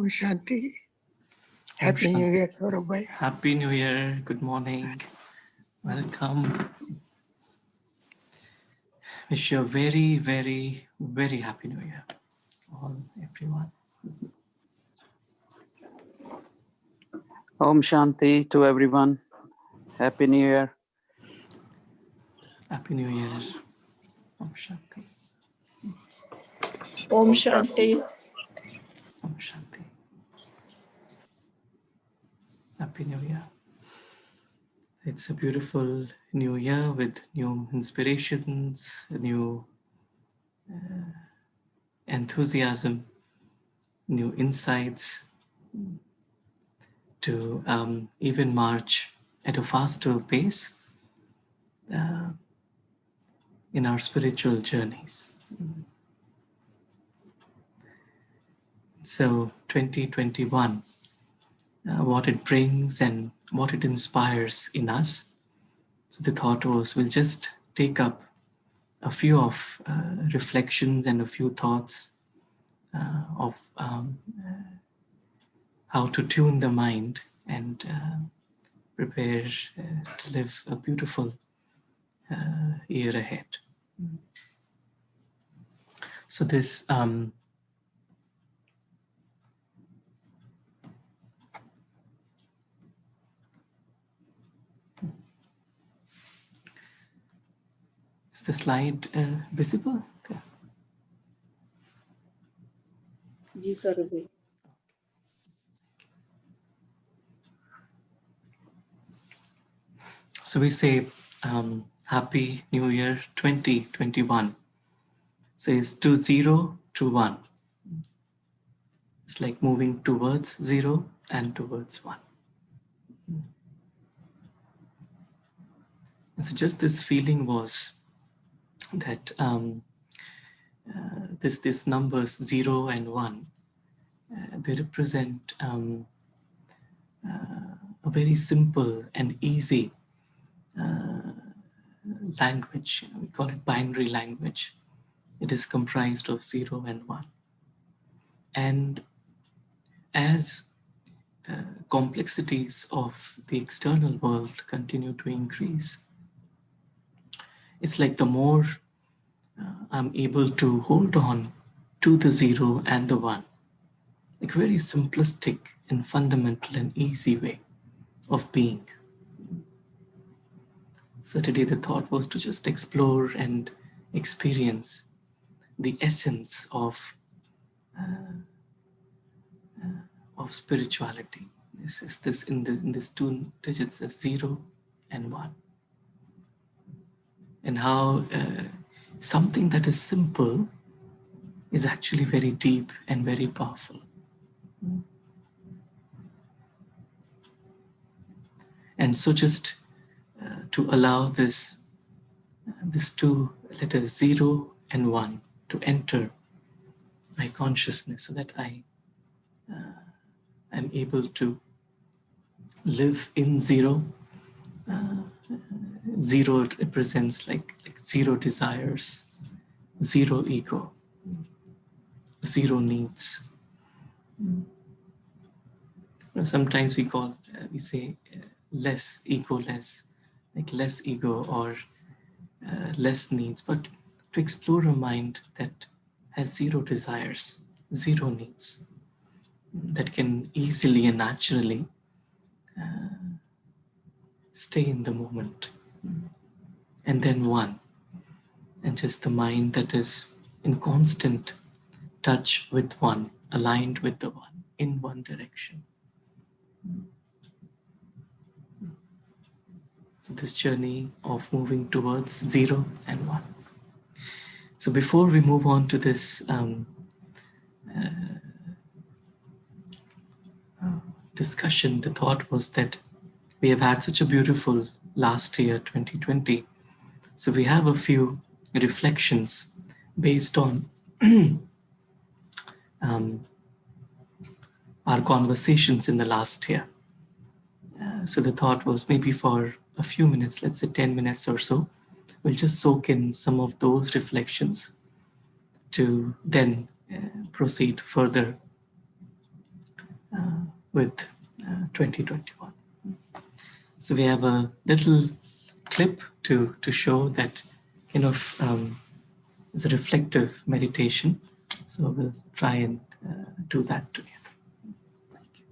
Om Shanti. Happy New Year, Saurabh. Happy New Year. Good morning. Welcome. Wish you a very, very, very happy New Year, all everyone. Om Shanti to everyone. Happy New Year. Happy New Year. Om Shanti. Om Shanti. Om Shanti. Happy New Year. It's a beautiful new year with new inspirations, new enthusiasm, new insights to even march at a faster pace in our spiritual journeys. So 2021, what it brings and what it inspires in us. So the thought was we'll just take up a few of reflections and a few thoughts of how to tune the mind and prepare to live a beautiful year ahead. So this is the slide visible? Okay. Ji Saurabh. So we say Happy New Year 2021. So it's 2021. It's like moving towards 0 and towards 1. And so just this feeling was that this numbers 0 and 1, they represent a very simple and easy language. We call it binary language. It is comprised of 0 and 1. And as complexities of the external world continue to increase, it's like the more I'm able to hold on to the 0 and the 1, like a very simplistic and fundamental and easy way of being. So today the thought was to just explore and experience the essence of spirituality. This is this in this two digits as 0 and 1, and how something that is simple is actually very deep and very powerful. And so just to allow this two letters 0 and 1 to enter my consciousness, so that I am able to live in 0. 0 represents like 0 desires, 0 ego, 0 needs. Sometimes we say less ego, like less ego or less needs, but to explore a mind that has 0 desires, 0 needs, that can easily and naturally stay in the moment. And then 1, and just the mind that is in constant touch with 1, aligned with the 1, in one direction. So this journey of moving towards 0 and 1. So before we move on to this discussion, the thought was that we have had such a beautiful last year, 2020. So we have a few reflections based on our conversations in the last year. So the thought was maybe for a few minutes, let's say 10 minutes or so, we'll just soak in some of those reflections to then proceed further with 2021. So we have a little clip to show that kind of is a reflective meditation. So we'll try and do that together. Thank you.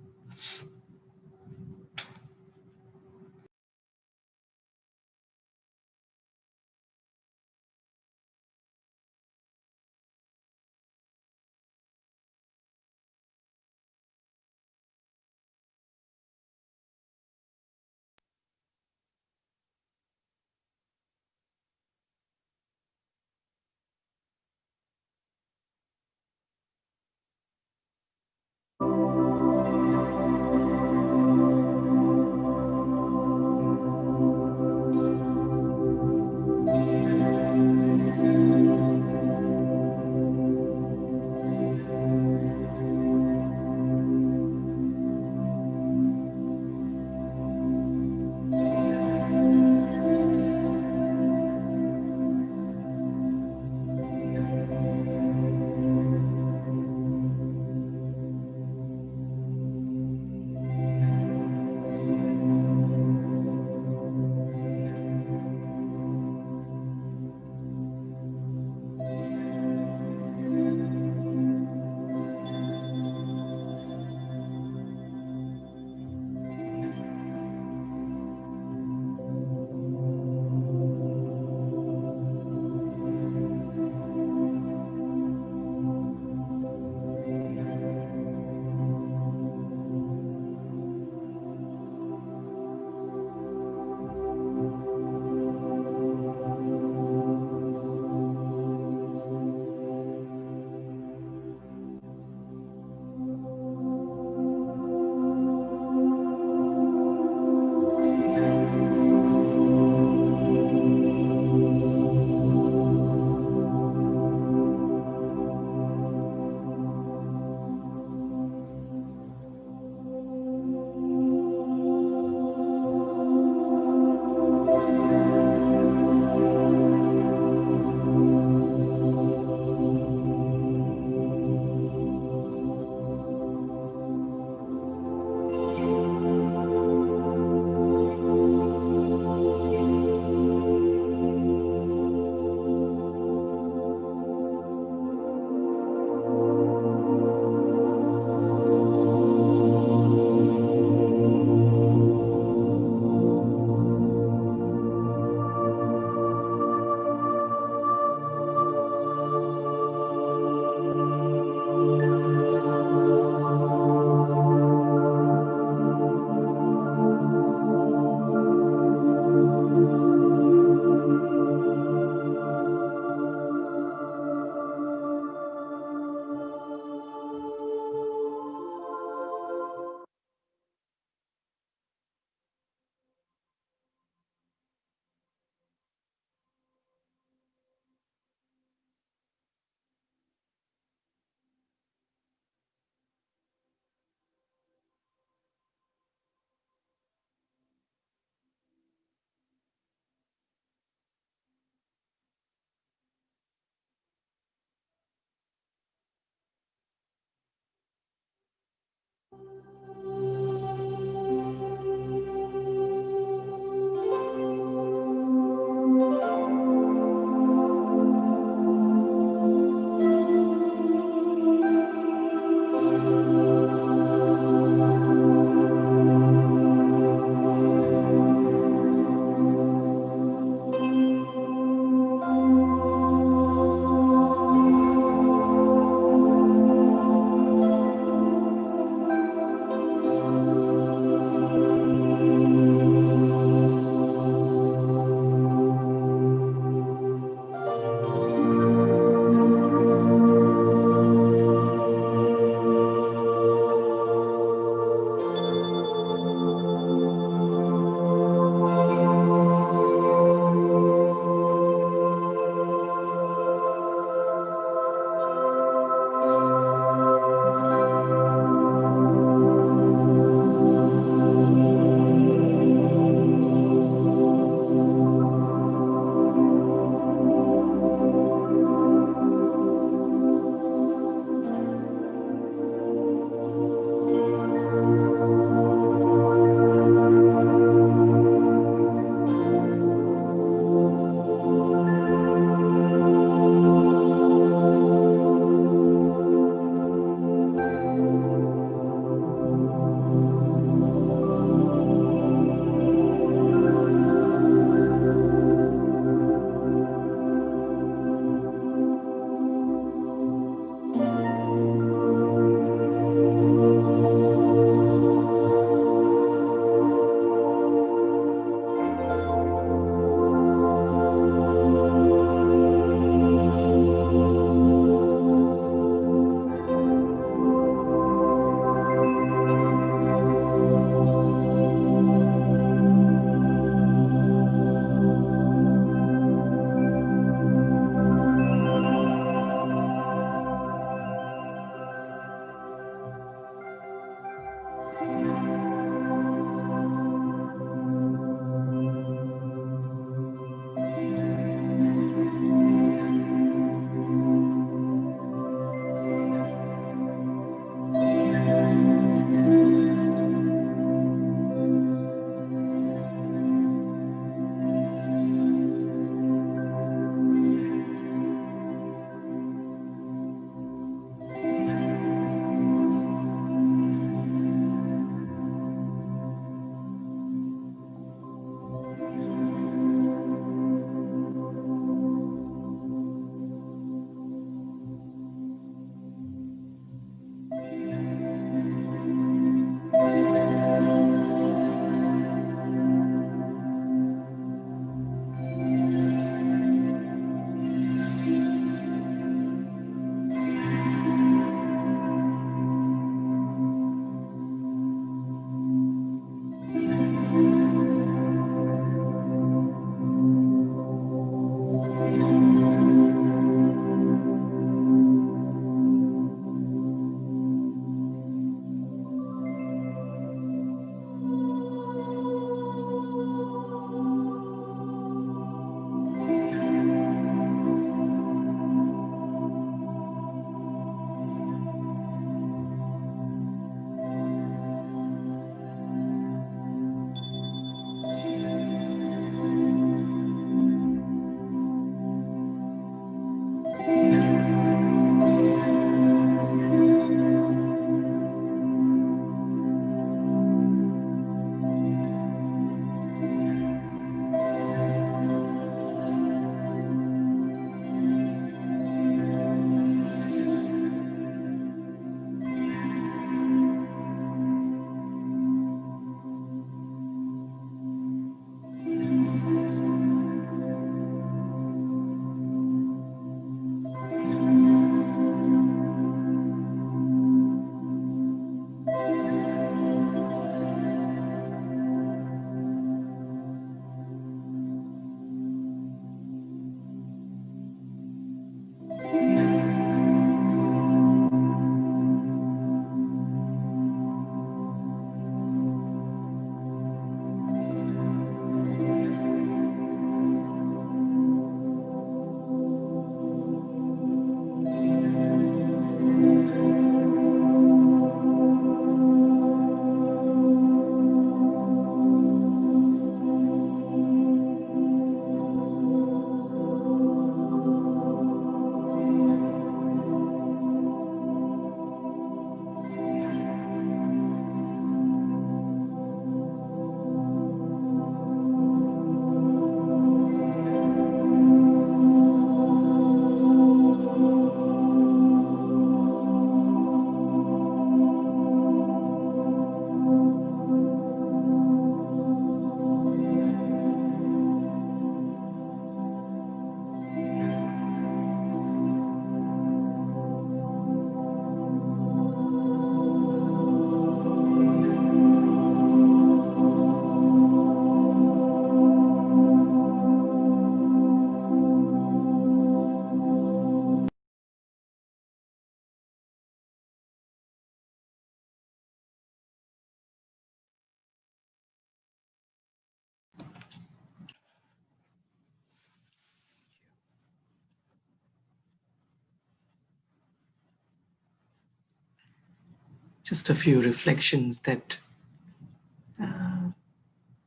just a few reflections that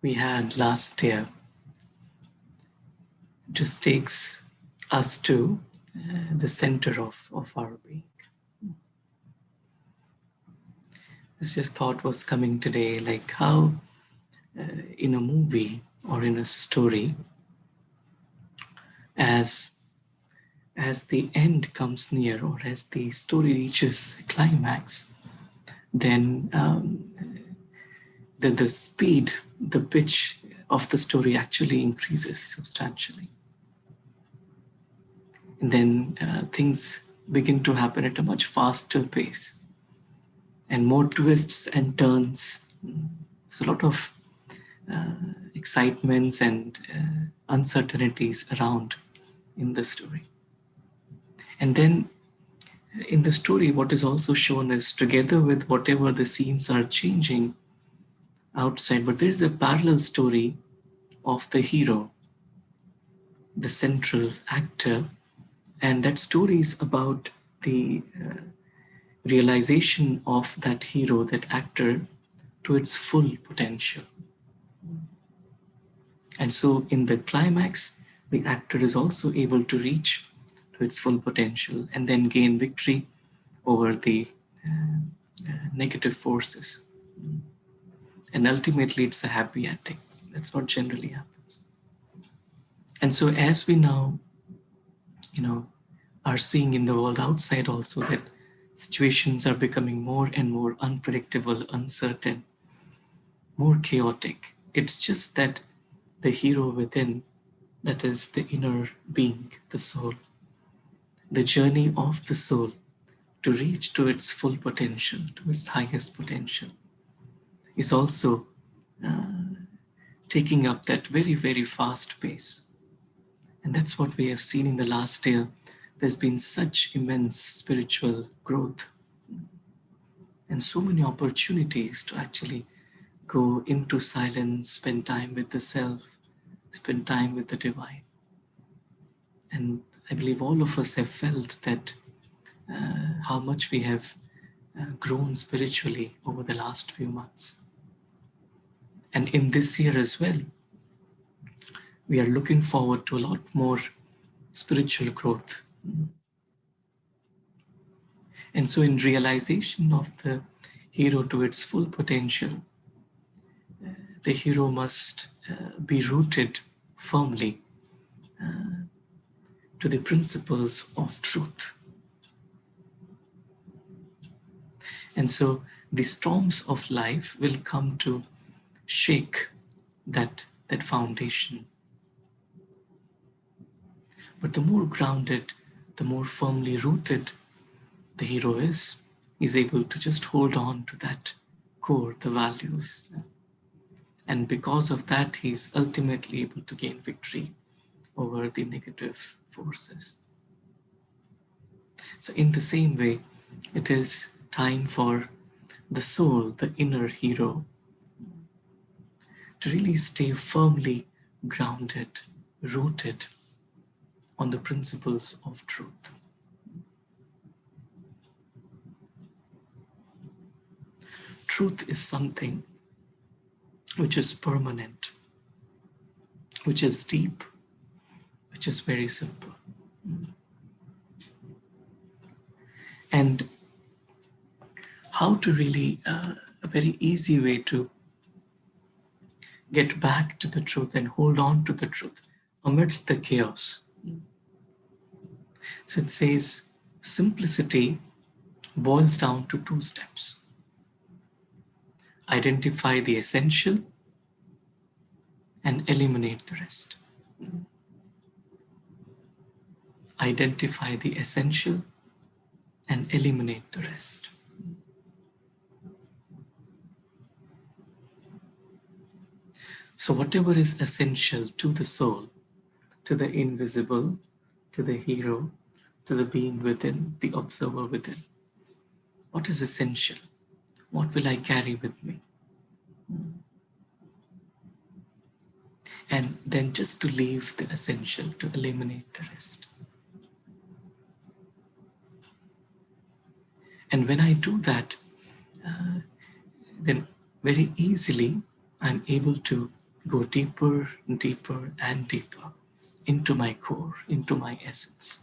we had last year. It just takes us to the center of our being. This just thought was coming today, like how in a movie or in a story, as the end comes near or as the story reaches the climax, then the speed, the pitch of the story actually increases substantially. And then things begin to happen at a much faster pace and more twists and turns. There's a lot of excitements and uncertainties around in the story. And then in the story, what is also shown is together with whatever the scenes are changing outside, but there is a parallel story of the hero, the central actor, and that story is about the realization of that hero, that actor, to its full potential. And so in the climax, the actor is also able to reach to its full potential and then gain victory over the negative forces. And ultimately, it's a happy ending. That's what generally happens. And so as we now, are seeing in the world outside also that situations are becoming more and more unpredictable, uncertain, more chaotic. It's just that the hero within, that is the inner being, the soul, the journey of the soul to reach to its full potential, to its highest potential, is also taking up that very, very fast pace. And that's what we have seen in the last year. There's been such immense spiritual growth and so many opportunities to actually go into silence, spend time with the self, spend time with the divine. And I believe all of us have felt that how much we have grown spiritually over the last few months. And in this year as well, we are looking forward to a lot more spiritual growth. And so in realization of the hero to its full potential, the hero must be rooted firmly to the principles of truth. And so the storms of life will come to shake that foundation. But the more grounded, the more firmly rooted the hero is, he's able to just hold on to that core, the values. And because of that, he's ultimately able to gain victory over the negative forces. So in the same way, it is time for the soul, the inner hero, to really stay firmly grounded, rooted on the principles of truth. Truth is something which is permanent, which is deep, which is very simple. And how to really, a very easy way to get back to the truth and hold on to the truth amidst the chaos. So it says simplicity boils down to 2 steps. Identify the essential and eliminate the rest. Identify the essential and eliminate the rest. So whatever is essential to the soul, to the invisible, to the hero, to the being within, the observer within, what is essential? What will I carry with me? And then just to leave the essential, to eliminate the rest. And when I do that, then very easily I'm able to go deeper and deeper and deeper into my core, into my essence.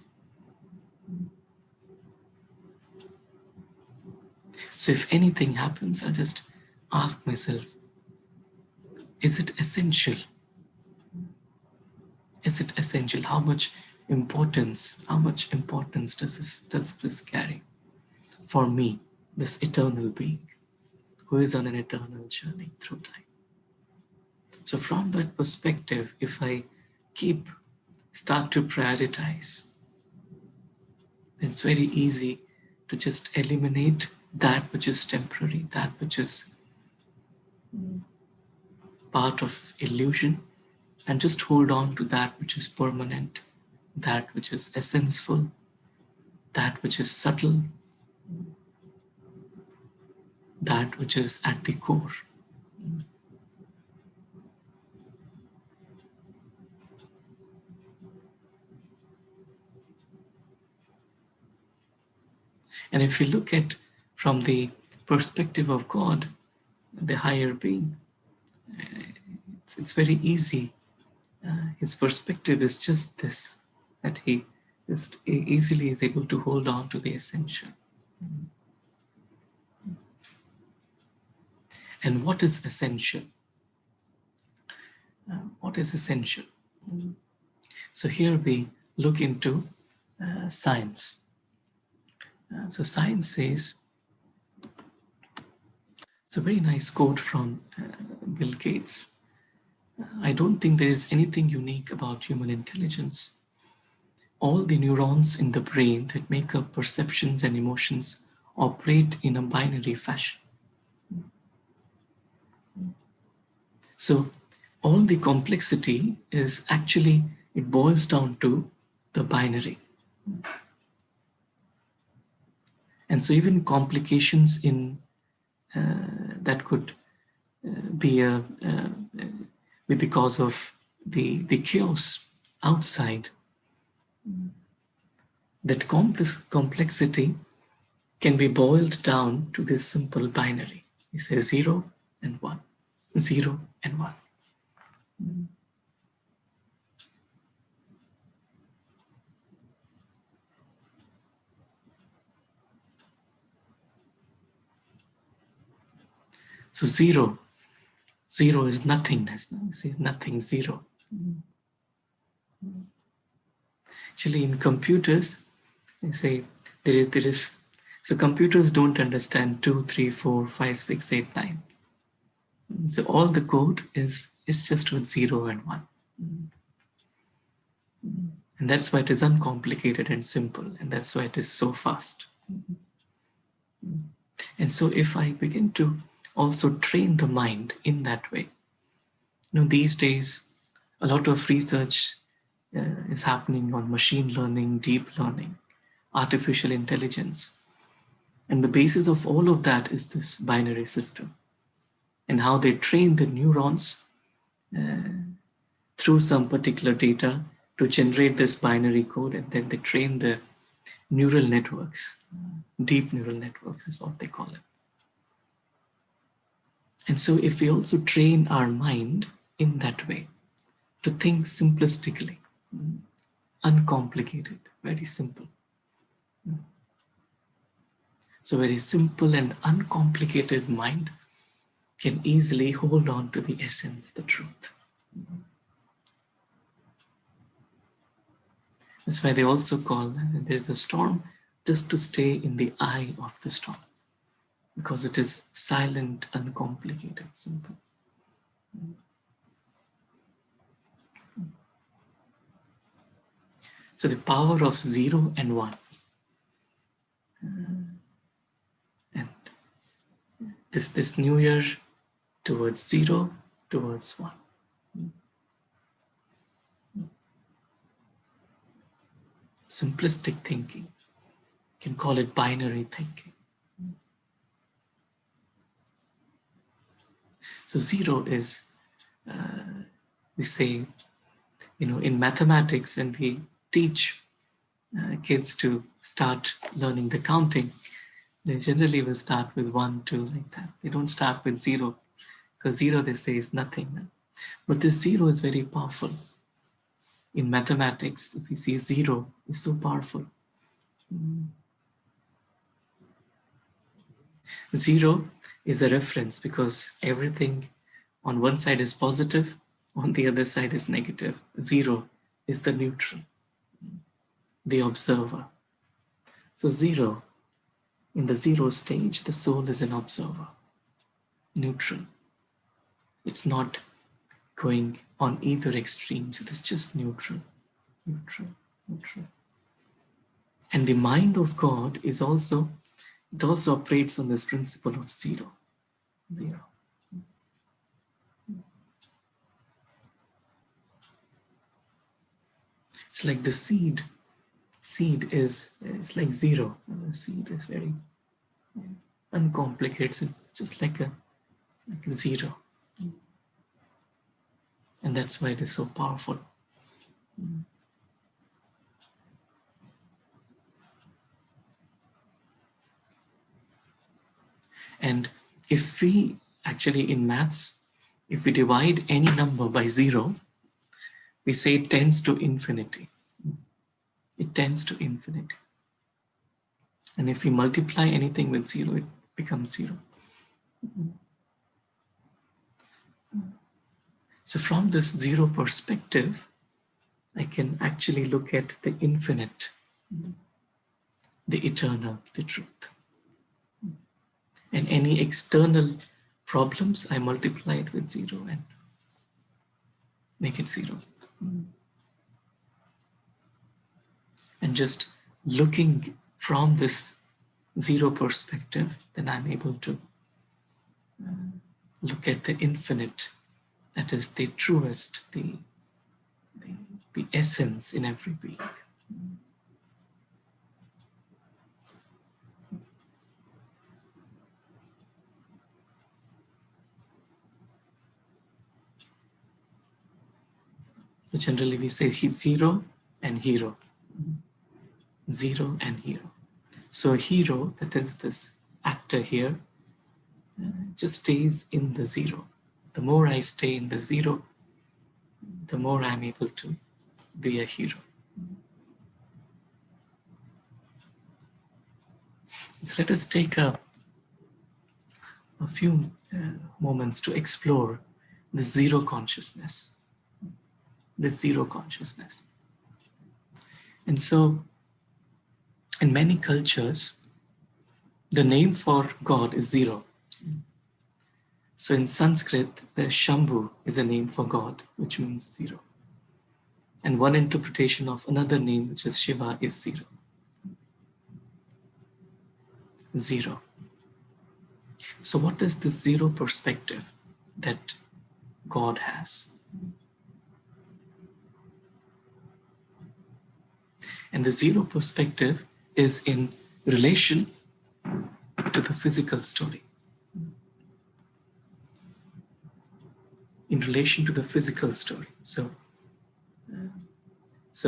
So if anything happens, I just ask myself, is it essential? Is it essential? How much importance does this carry for me, this eternal being who is on an eternal journey through time? So from that perspective, if I start to prioritize, it's very easy to just eliminate that which is temporary, that which is part of illusion, and just hold on to that which is permanent, that which is essential, that which is subtle, that which is at the core. And if you look at from the perspective of God, the higher being, it's very easy. His perspective is just this, that he just easily is able to hold on to the essential. And what is essential? What is essential? So here we look into science. So science says, it's a very nice quote from Bill Gates. I don't think there is anything unique about human intelligence. All the neurons in the brain that make up perceptions and emotions operate in a binary fashion. So all the complexity is actually, it boils down to the binary. And so even complications in that could be because of the chaos outside. That complexity can be boiled down to this simple binary. You say 0 and 1, 0 and 1. So 0 is nothingness. No? We say nothing, 0. Actually, in computers, they say there is. So computers don't understand 2, 3, 4, 5, 6, 8, 9. So all the code is just with 0 and 1. And that's why it is uncomplicated and simple, and that's why it is so fast. And so if I begin to also train the mind in that way, these days a lot of research is happening on machine learning, deep learning, artificial intelligence. And the basis of all of that is this binary system, and how they train the neurons through some particular data to generate this binary code, and then they train the neural networks. Deep neural networks is what they call it. And so if we also train our mind in that way, to think simplistically, uncomplicated, very simple. So very simple and uncomplicated mind can easily hold on to the essence, the truth. That's why they also call, there's a storm, just to stay in the eye of the storm, because it is silent, uncomplicated, simple. So the power of 0 and 1. And this new year, towards 0, towards 1. Simplistic thinking. You can call it binary thinking. So 0 is, we say, in mathematics, when we teach kids to start learning the counting, They generally will start with 1, 2, like that. They don't start with 0, because 0 they say is nothing. But this 0 is very powerful. In mathematics, if you see 0, it's so powerful. 0 is a reference because everything on one side is positive, on the other side is negative. 0 is the neutral, the observer. So 0, in the 0 stage, the soul is an observer, neutral. It's not going on either extremes. It is just neutral, neutral, neutral. And the mind of God is also, it also operates on this principle of 0, 0. It's like the seed. Seed is, it's like 0. The seed is very uncomplicated. It's just like a 0. And that's why it is so powerful. And if we actually in maths, if we divide any number by 0, we say it tends to infinity. It tends to infinity. And if we multiply anything with 0, it becomes 0. So from this 0 perspective, I can actually look at the infinite, the eternal, the truth. And any external problems, I multiply it with 0 and make it 0. And just looking from this 0 perspective, then I'm able to look at the infinite, that is the truest, the essence in every being. So generally we say 0 and hero. 0 and hero. So a hero, that is this actor here, just stays in the 0. The more I stay in the 0, the more I'm able to be a hero. So let us take a few moments to explore the 0 consciousness. This 0 consciousness. And so in many cultures, the name for God is 0. So in Sanskrit, the Shambhu is a name for God, which means 0. And one interpretation of another name, which is Shiva, is 0. 0. So what is this 0 perspective that God has? And the 0 perspective is in relation to the physical story. In relation to the physical story. So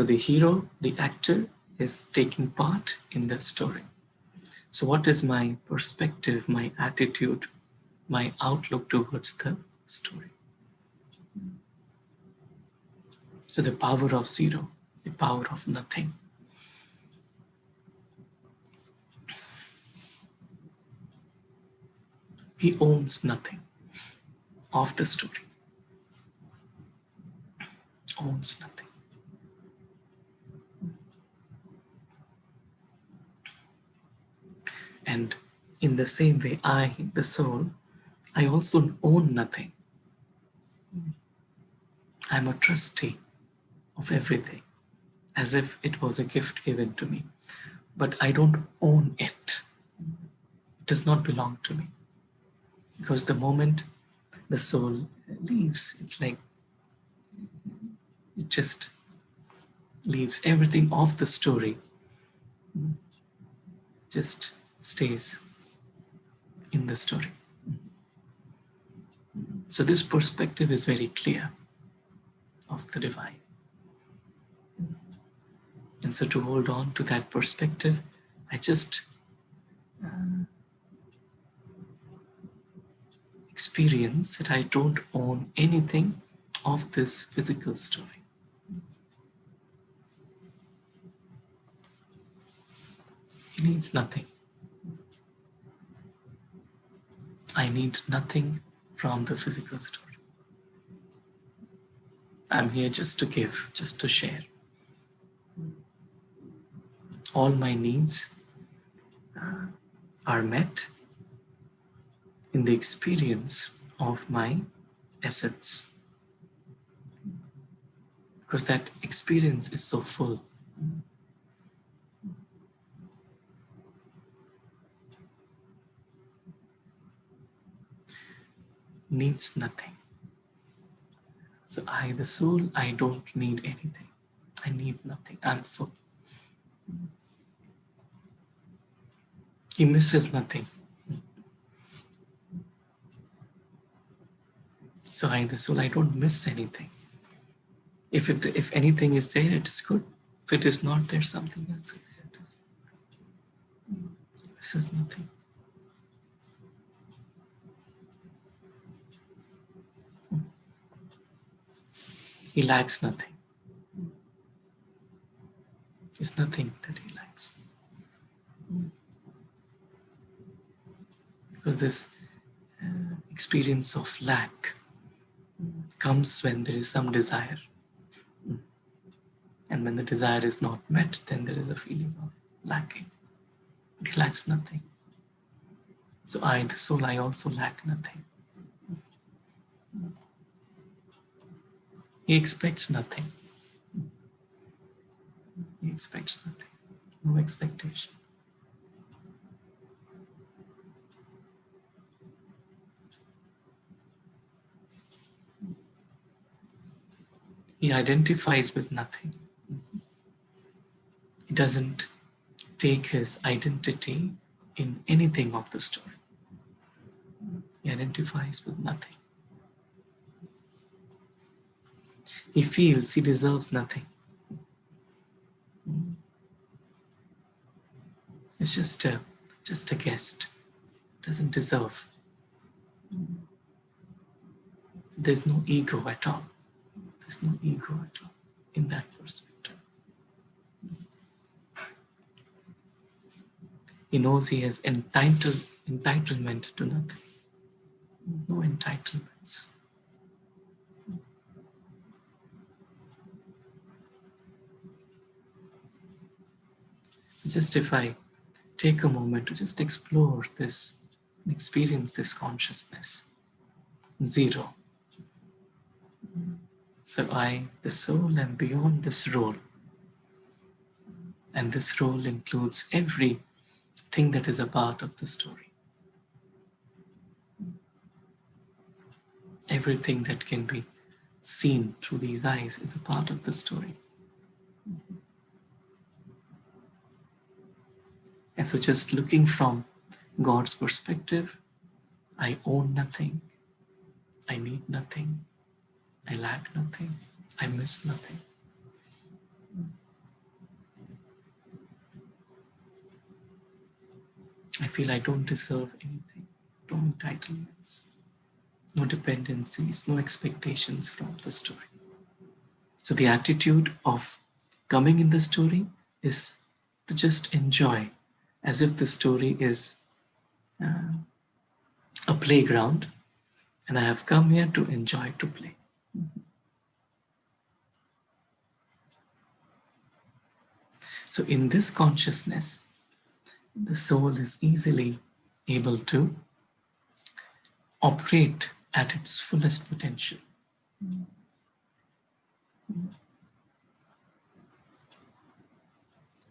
the hero, the actor, is taking part in the story. So what is my perspective, my attitude, my outlook towards the story? So the power of 0, the power of nothing. He owns nothing of the story. Owns nothing. And in the same way, I, the soul, I also own nothing. I'm a trustee of everything, as if it was a gift given to me. But I don't own it. It does not belong to me. Because the moment the soul leaves, it's like it just leaves everything of the story, just stays in the story. So this perspective is very clear of the divine. And so to hold on to that perspective, I just experience that I don't own anything of this physical story. He needs nothing. I need nothing from the physical story. I'm here just to give, just to share. All my needs are met in the experience of my essence. Because that experience is so full. Needs nothing. So I, the soul, I don't need anything. I need nothing. I'm full. He misses nothing. So I, the soul, I don't miss anything. If anything is there, it is good. If it is not, there's something else there. It is. Misses nothing. He lacks nothing. There's nothing that he lacks. Because this experience of lack comes when there is some desire. And when the desire is not met, then there is a feeling of lacking. He lacks nothing. So I, the soul, I also lack nothing. He expects nothing. He expects nothing. No expectation. He identifies with nothing. He doesn't take his identity in anything of the story. He identifies with nothing. He feels he deserves nothing. It's just a guest. Doesn't deserve. There's no ego at all. There's no ego at all in that perspective. He knows he has entitlement to nothing. No entitlements. Just if I take a moment to just explore this, experience this consciousness. Zero. So I, the soul, am beyond this role. And this role includes everything that is a part of the story. Everything that can be seen through these eyes is a part of the story. And so just looking from God's perspective, I own nothing. I need nothing. I lack nothing. I miss nothing. I feel I don't deserve anything. No entitlements. No dependencies. No expectations from the story. So the attitude of coming in the story is to just enjoy, as if the story is a playground and I have come here to enjoy, to play. So in this consciousness, the soul is easily able to operate at its fullest potential.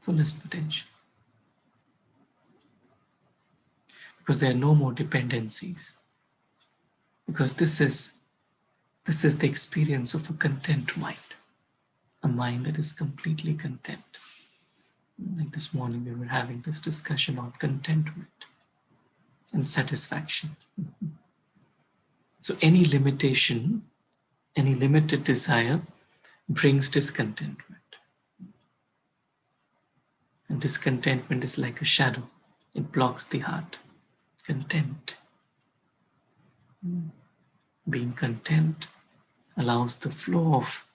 Fullest potential. Because there are no more dependencies. Because this is the experience of a content mind. A mind that is completely content. Like this morning we were having this discussion on contentment and satisfaction. So any limitation, any limited desire brings discontentment. And discontentment is like a shadow. It blocks the heart. Content. Being content allows the flow of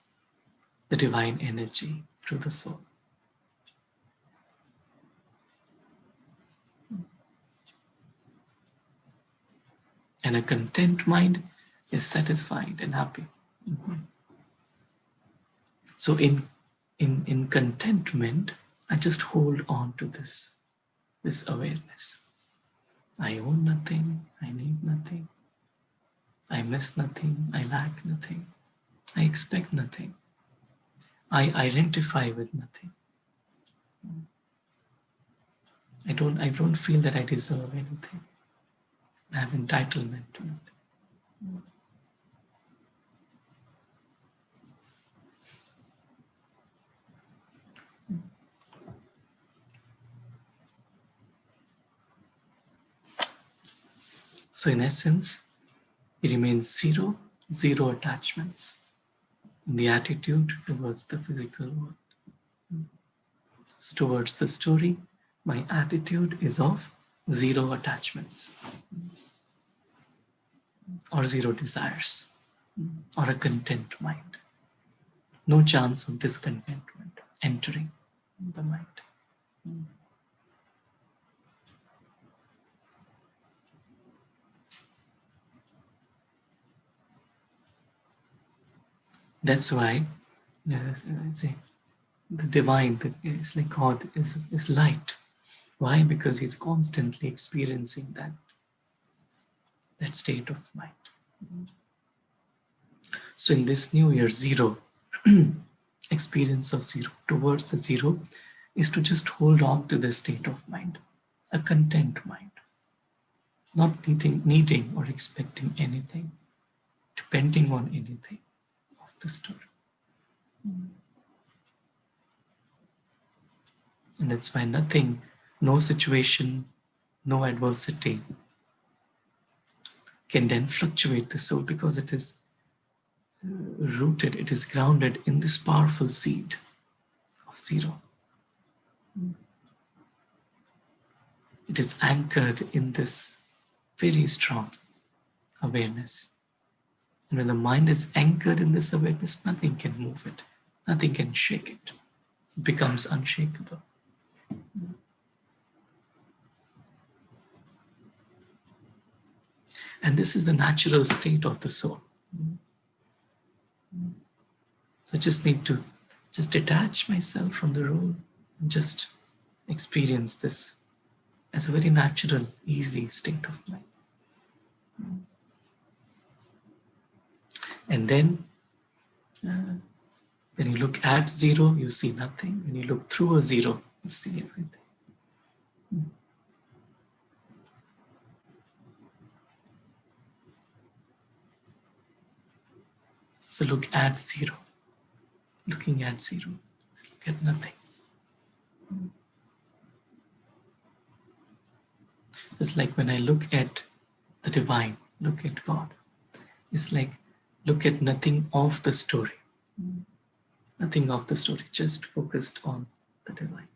the divine energy through the soul. And a content mind is satisfied and happy. So in contentment, I just hold on to this awareness. I own nothing, I need nothing, I miss nothing, I lack nothing, I expect nothing, I identify with nothing. I don't feel that I deserve anything. I have entitlement to nothing. So in essence, it remains zero attachments in the attitude towards the physical world. So towards the story, my attitude is of zero attachments or zero desires or a content mind. No chance of discontentment entering the mind. That's why I say the divine, it's like God is light. Why? Because he's constantly experiencing that state of mind. So in this new year, zero, experience of zero, towards the zero, is to just hold on to the state of mind, a content mind, not needing or expecting anything, depending on anything of the story. And that's why nothing, no situation, no adversity can then fluctuate the soul, because it is rooted, it is grounded in this powerful seed of zero. It is anchored in this very strong awareness. And when the mind is anchored in this awareness, nothing can move it, nothing can shake it. It becomes unshakable. And this is the natural state of the soul. I just need to detach myself from the role and just experience this as a very natural, easy state of mind. And then when you look at zero, you see nothing. When you look through a zero, you see everything. So look at zero. Looking at zero, look at nothing. Just like when I look at the divine, look at God, it's like look at nothing of the story. Nothing of the story, just focused on the divine.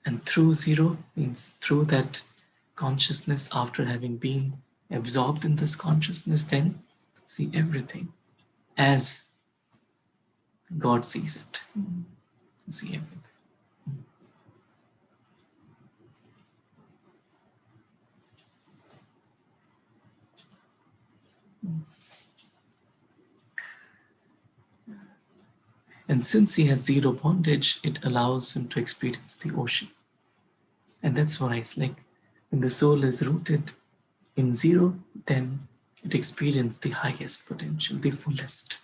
And through zero means through that consciousness, after having been absorbed in this consciousness, then see everything as God sees it. See everything. And since he has zero bondage, it allows him to experience the ocean. And that's why it's like when the soul is rooted in zero, then it experiences the highest potential, the fullest.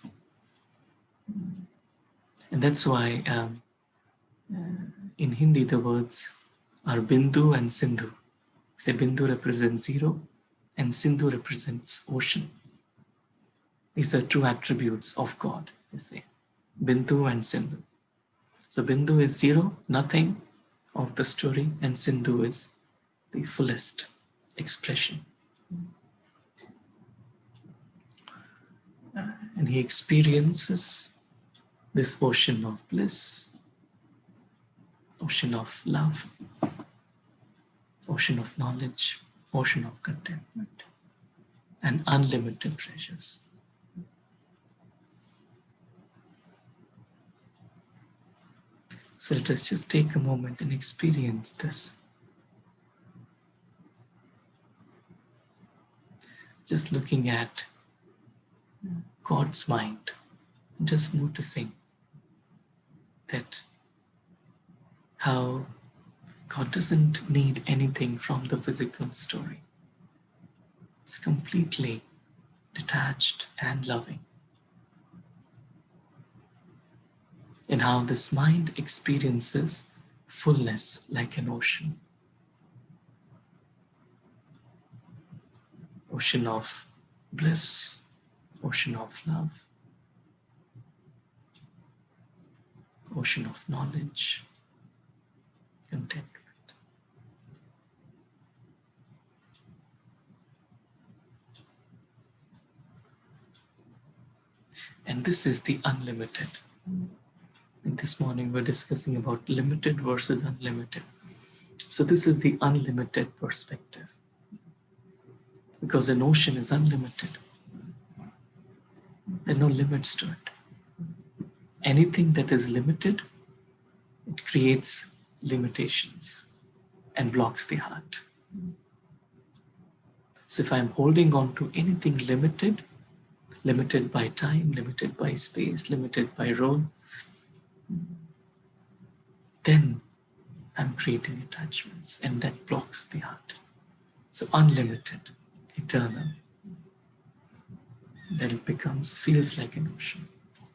And that's why in Hindi the words are Bindu and Sindhu. Say Bindu represents zero and Sindhu represents ocean. These are two attributes of God, they say. Bindu and Sindhu. So Bindu is zero, nothing of the story, and Sindhu is the fullest expression. And he experiences this ocean of bliss, ocean of love, ocean of knowledge, ocean of contentment. and unlimited treasures. So let us just take a moment and experience this. Just looking at God's mind, just noticing that how God doesn't need anything from the physical story. It's completely detached and loving. And how this mind experiences fullness like an ocean. Ocean of bliss, ocean of love, ocean of knowledge, contentment. And this is the unlimited. And this morning we're discussing about limited versus unlimited. So this is the unlimited perspective. Because an ocean is unlimited. There are no limits to it. Anything that is limited, it creates limitations and blocks the heart. So if I'm holding on to anything limited, limited by time, limited by space, limited by role, then I'm creating attachments and that blocks the heart. So unlimited, eternal, then it feels like an ocean,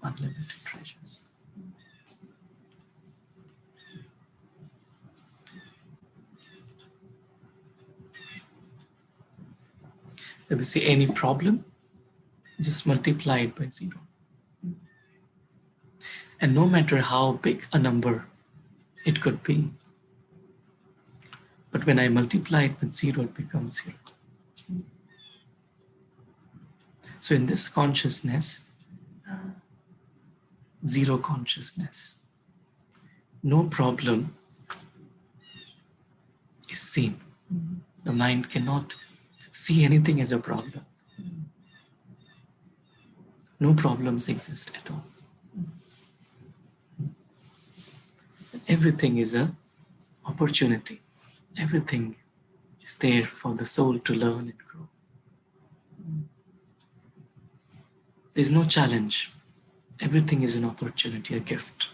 unlimited treasures. If we see any problem, just multiply it by 0. And no matter how big a number it could be, but when I multiply it with 0, it becomes 0. So in this consciousness, zero consciousness, no problem is seen. The mind cannot see anything as a problem. No problems exist at all. Everything is an opportunity. Everything is there for the soul to learn and grow. There's no challenge. Everything is an opportunity, a gift.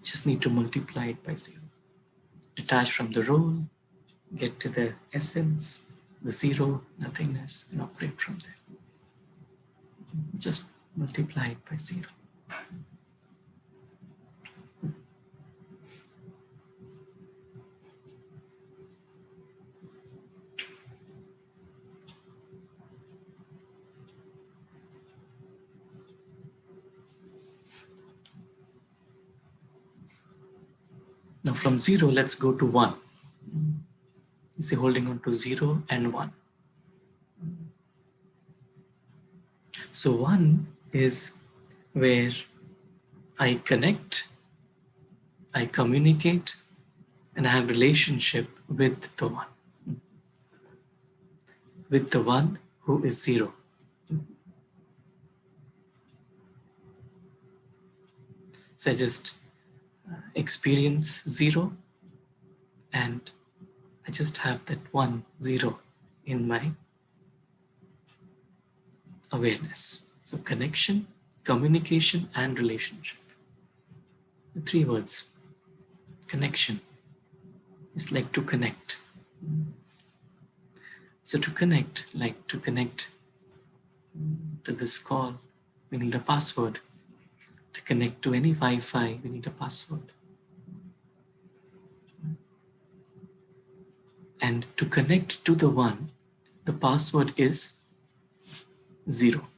Just need to multiply it by 0. Detach from the role, get to the essence, the 0, nothingness, and operate from there. Just multiply it by 0. Now from 0, let's go to 1. You see, holding on to 0 and 1. So 1 is where I connect, I communicate, and I have relationship with the one. With the one who is 0. So I just experience 0 and I just have that 1, 0 in my awareness. So connection, communication, and relationship. The 3 words. Connection is like to connect. So to connect, like to connect to this call, we need a password. To connect to any Wi-Fi, we need a password. And to connect to the one, the password is 0.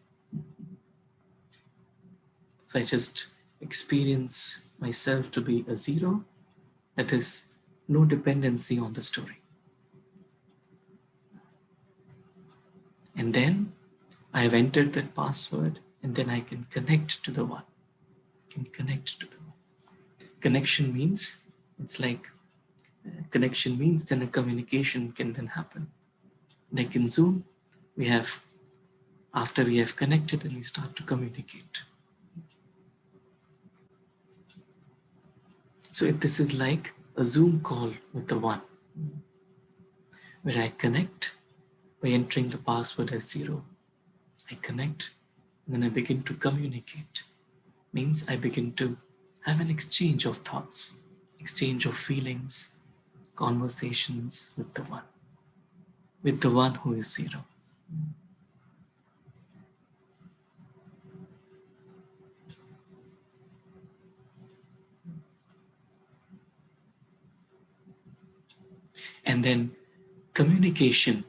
So I just experience myself to be a 0. That is no dependency on the story. And then I have entered that password, and then I can connect to the one. Can connect to the one. Connection means, it's like, connection means then a communication can then happen. Like in Zoom, we have, after we have connected, and we start to communicate. So this is like a Zoom call with the One, where I connect by entering the password as 0. I connect, and then I begin to communicate. Means I begin to have an exchange of thoughts, exchange of feelings, conversations with the One who is 0. And then communication,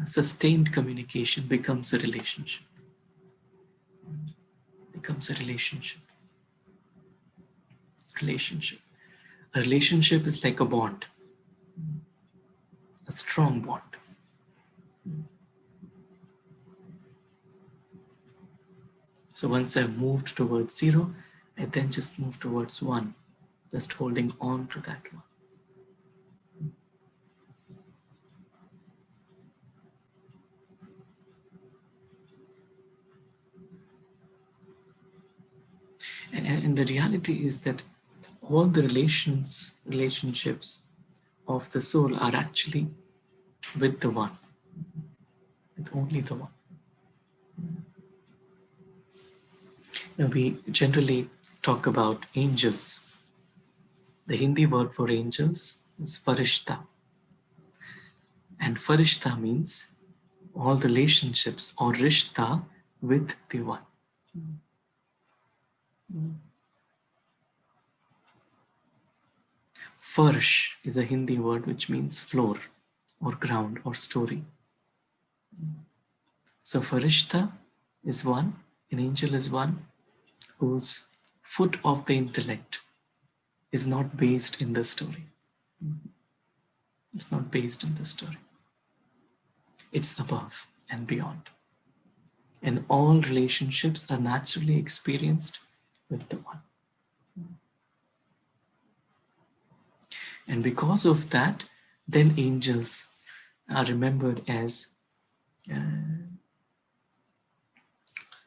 sustained communication becomes a relationship. Becomes a relationship. Relationship. A relationship is like a bond, a strong bond. So once I've moved towards 0, I then just move towards 1, just holding on to that 1. And the reality is that all the relationships of the soul are actually with the One, with only the One. Now we generally talk about angels. The Hindi word for angels is farishta. And farishta means all relationships or rishta with the One. Farsh is a Hindi word which means floor or ground or story. So farishta is one, an angel is one whose foot of the intellect is not based in the story. It's not based in the story. It's above and beyond. And all relationships are naturally experienced with the One. And because of that, then angels are remembered as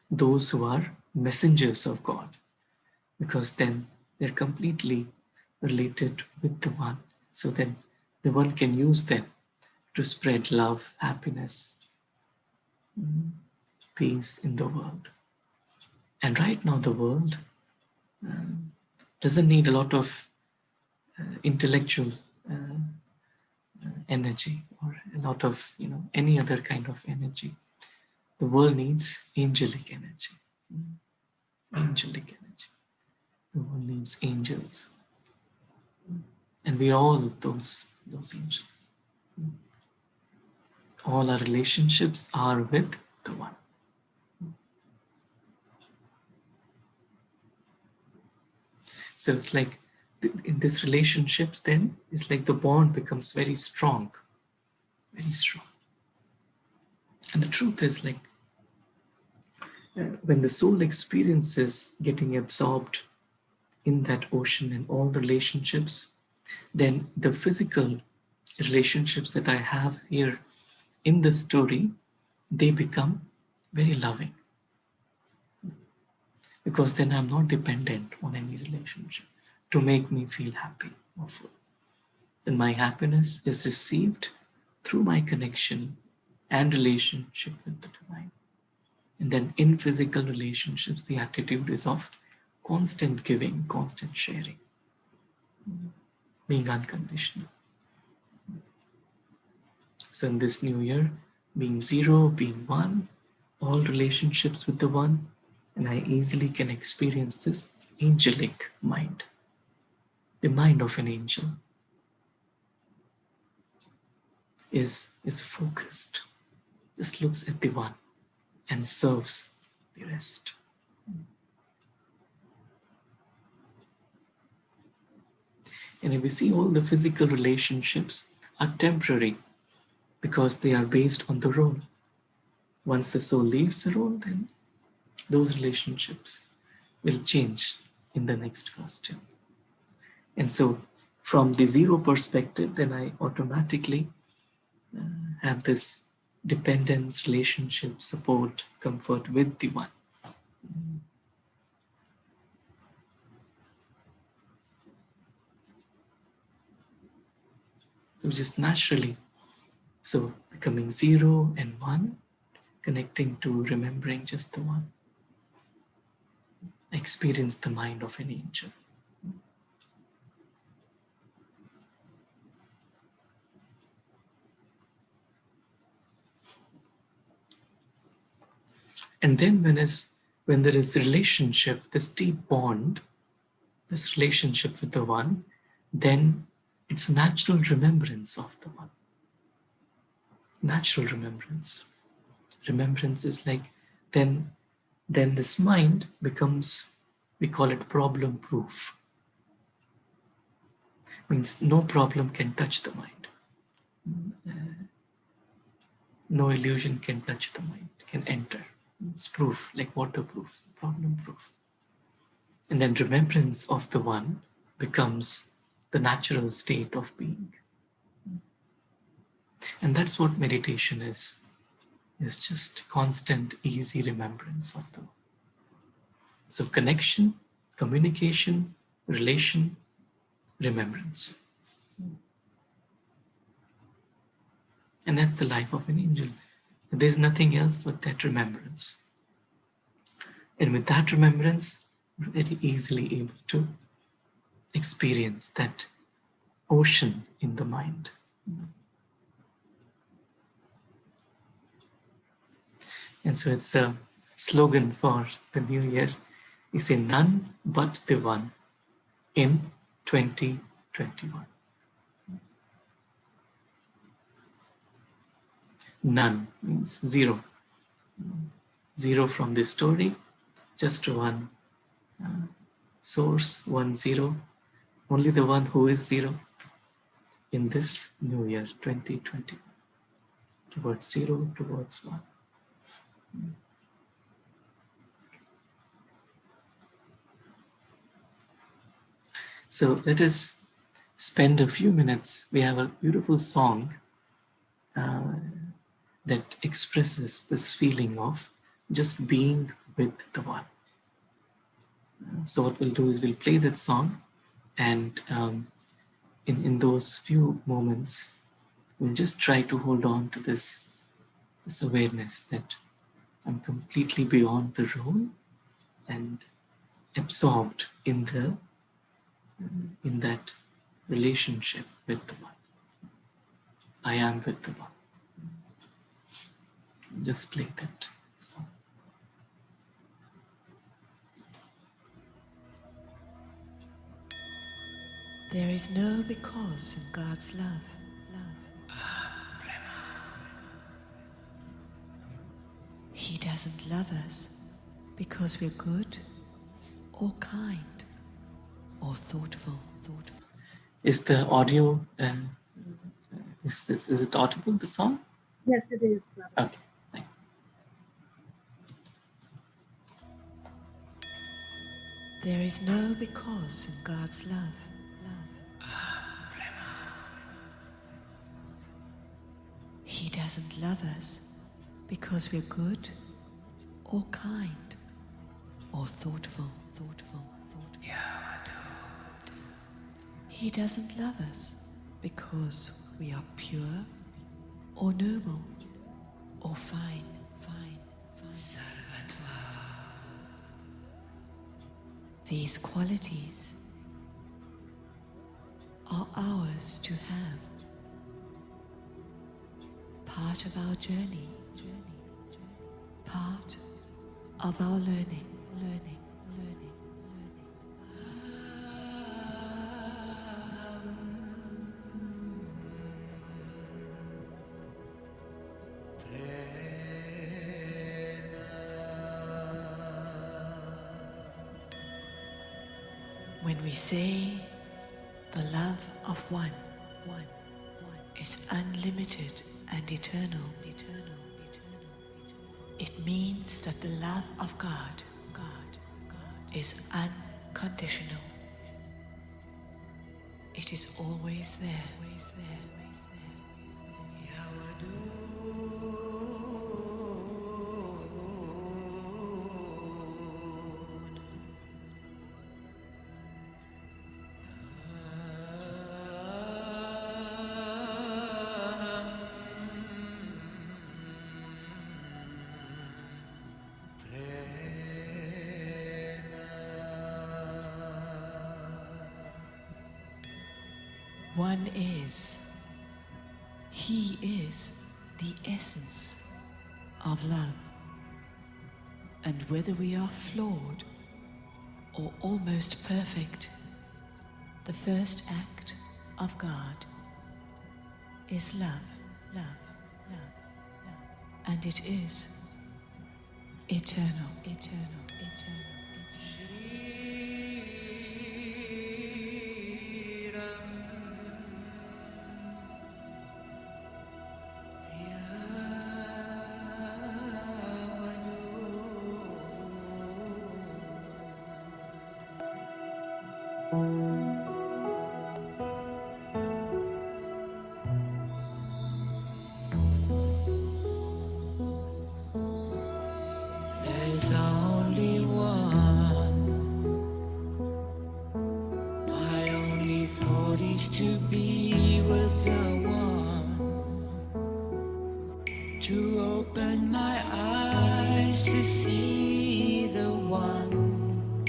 those who are messengers of God, because then they're completely related with the One. So then the One can use them to spread love, happiness, peace in the world. And right now the world doesn't need a lot of intellectual energy or a lot of any other kind of energy. The world needs angelic energy. Angelic energy. The world needs angels. And we are all those angels. All our relationships are with the One. So it's like in these relationships, then it's like the bond becomes very strong, very strong. And the truth is, like, when the soul experiences getting absorbed in that ocean and all the relationships, then the physical relationships that I have here in the story, they become very loving. Because then I'm not dependent on any relationship to make me feel happy or full. Then my happiness is received through my connection and relationship with the Divine. And then in physical relationships, the attitude is of constant giving, constant sharing, being unconditional. So in this new year, being 0, being 1, all relationships with the One, and I easily can experience this angelic mind, the mind of an angel is focused, just looks at the One and serves the rest. And if we see, all the physical relationships are temporary because they are based on the role. Once the soul leaves the role, then those relationships will change in the next costume. And so from the 0 perspective, then I automatically have this dependence, relationship, support, comfort with the One. So just naturally, so becoming 0 and 1, connecting to remembering just the One. Experience the mind of an angel. And then when there is relationship, this deep bond, this relationship with the One, then it's natural remembrance of the One. Natural remembrance. Remembrance is like, then this mind becomes, we call it problem proof. Means no problem can touch the mind. No illusion can touch the mind, can enter. It's proof, like waterproof, problem proof. And then remembrance of the One becomes the natural state of being. And that's what meditation is just constant, easy remembrance of the One. So connection, communication, relation, remembrance. And that's the life of an angel. There's nothing else but that remembrance. And with that remembrance, we're very easily able to experience that ocean in the mind. And so it's a slogan for the new year. We say none but the One in 2021. None means zero. Zero from this story, just one source, 1 0. Only the One who is zero in this new year, 2021. Towards zero, towards one. So let us spend a few minutes. We have a beautiful song that expresses this feeling of just being with the One. So what we'll do is we'll play that song, and in those few moments, we'll just try to hold on to this awareness that I'm completely beyond the role and absorbed in that relationship with the One. I am with the One. Just play that song. There is no because in God's love. He doesn't love us because we're good or kind or thoughtful. Is the audio, is it audible, the song? Yes, it is. Okay, thank you. There is no because in God's love. He doesn't love us because we're good or kind or thoughtful. He doesn't love us because we are pure or noble or fine. These qualities are ours to have. Part of our journey, part of our learning. When we say the love of one is unlimited and eternal, it means that the love of God is unconditional. It is always there. One is, He is the essence of love. And whether we are flawed or almost perfect, the first act of God is love, love, love, love. And it is eternal, eternal, eternal, eternal. There's only one. My only thought is to be with the one, to open my eyes to see the one,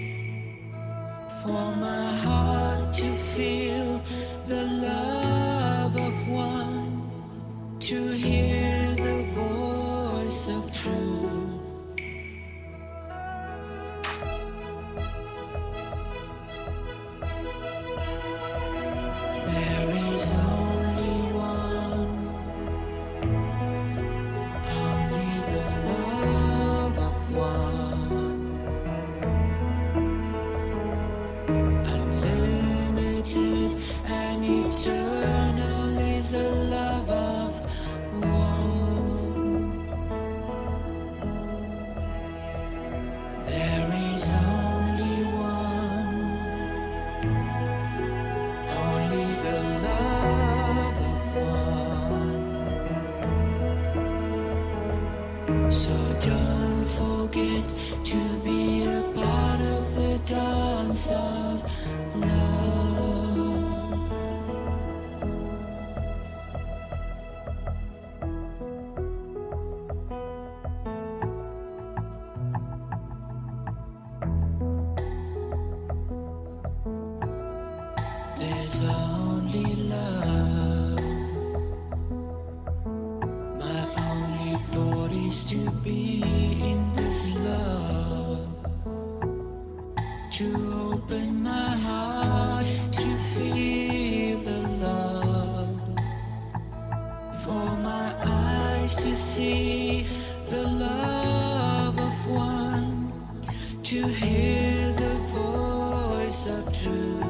for my heart to feel the love of one, to hear the voice of truth. There is only one, only the love of one, unlimited and eternal is the love of one. There is only one, only the love of one. So don't forget to be a part of the dance of love. There's only love. My only thought is to be in this love, to open my heart to feel the love, for my eyes to see the love of one, to hear the voice of truth.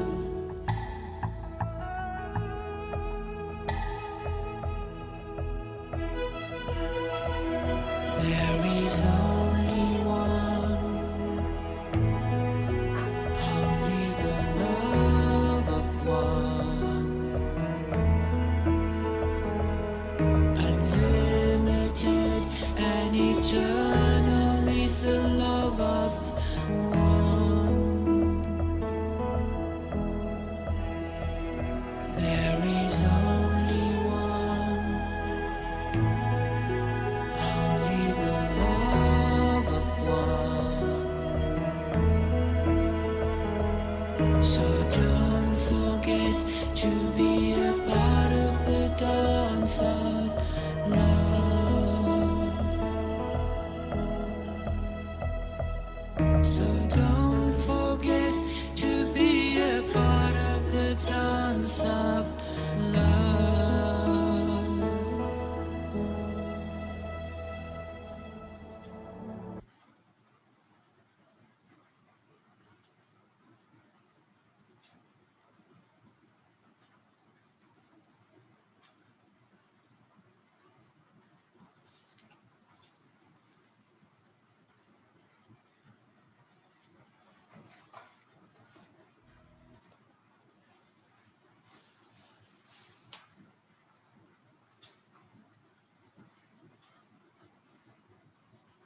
There is only one, only the love of one, unlimited and eternal is the love of one. There is only one, only the love of one. So don't forget to be a part of the dance of love. So don't forget to be a part of the dance of love.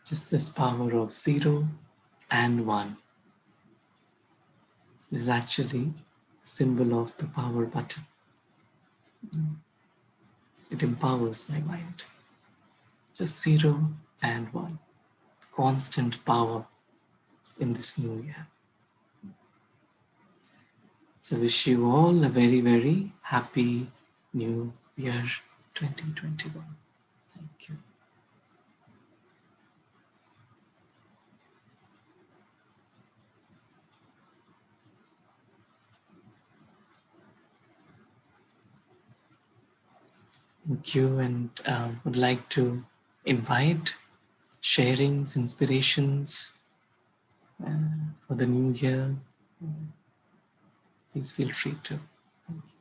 Just this power of 0 and 1 is actually a symbol of the power button. It empowers my mind. Just 0 and 1. Constant power in this new year. So wish you all a very, very happy new year 2021. Thank you. Thank you, and would like to invite sharings, inspirations for the new year. Please feel free to. Thank you.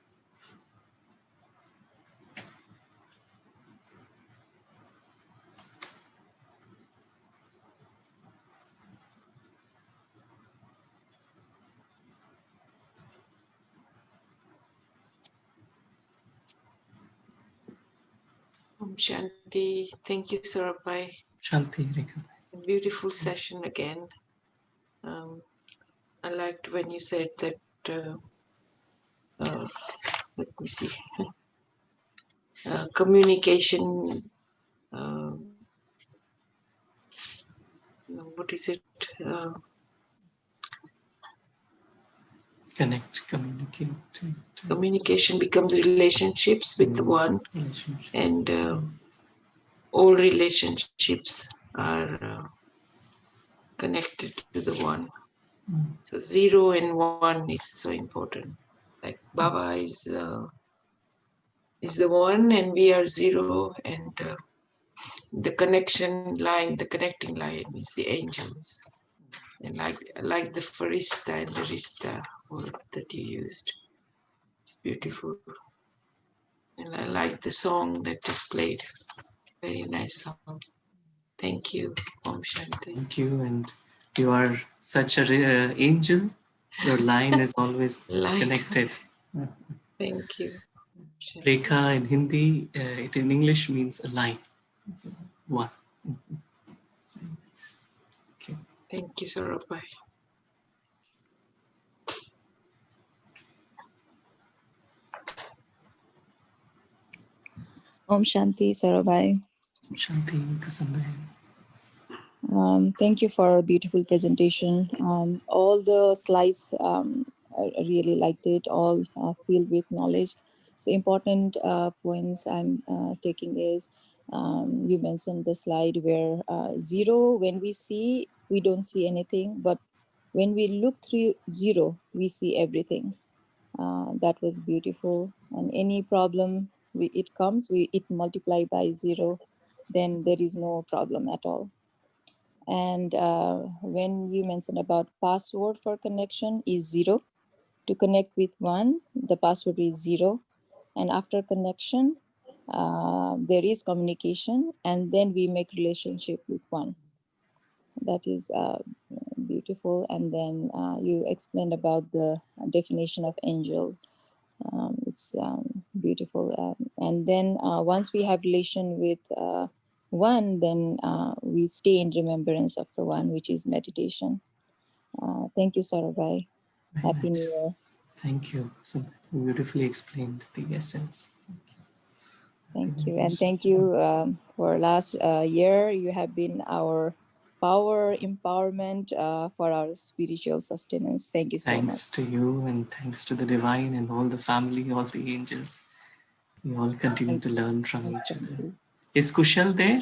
Om Shanti. Thank you, Saurabhai. Shanti, Rekha. Beautiful session again. I liked when you said that, let me see, communication, what is it? Connect, communicate. Communication becomes relationships with the one, Relationship. and all relationships are connected to the one. So 0 and 1 is so important. Like Baba is the one, and we are 0, and the connection line, the connecting line is the angels. And like the farista and the rista word that you used. It's beautiful. And I like the song that is played. Very nice song. Thank you, Om Shanti. Thank you, and you are such an angel. Your line is always Light. connected. Thank you. Rekha in Hindi, it in English means a line. So, one. Okay. Thank you, Saurabhai. Om Shanti, Sarabhai. Shanti, Kasambe. Thank you for a beautiful presentation. All the slides, I really liked it, all filled with knowledge. The important points I'm taking is, you mentioned the slide where 0, when we see, we don't see anything, but when we look through 0, we see everything. That was beautiful. And any problem, it comes, it multiply by 0, then there is no problem at all. And when you mentioned about password for connection is 0. To connect with 1, the password is 0. And after connection, there is communication, and then we make relationship with 1. That is beautiful. And then you explained about the definition of angel. It's beautiful. And then once we have relation with 1, then we stay in remembrance of the 1, which is meditation. Thank you, Sarabhai. Happy Nice. New Year. Thank you. So beautifully explained the essence. Thank you. And thank you for last year. You have been our power, empowerment for our spiritual sustenance. Thank you so much. Thanks to you, and thanks to the divine and all the family, all the angels. We all continue to learn from each other. Is Kushal there?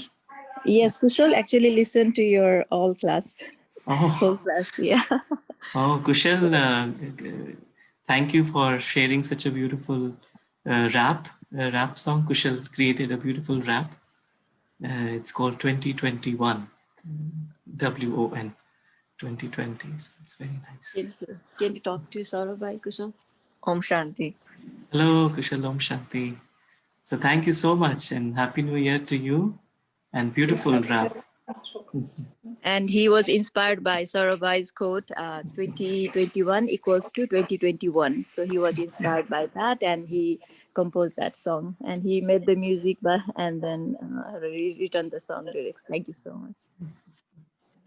Yes, Kushal actually listened to your all class. Oh, Whole class, yeah. oh, Kushal, thank you for sharing such a beautiful rap song. Kushal created a beautiful rap. It's called 2021, WON, 2020. So it's very nice. Can you talk to Saurabhai, Kushal? Om Shanti. Hello, Kushal, Om Shanti. So thank you so much, and Happy New Year to you, and beautiful rap. And he was inspired by Sarabhai's quote, 2021 equals to 2021. So he was inspired by that, and he composed that song, and he made the music and then rewritten the song lyrics. Thank you so much.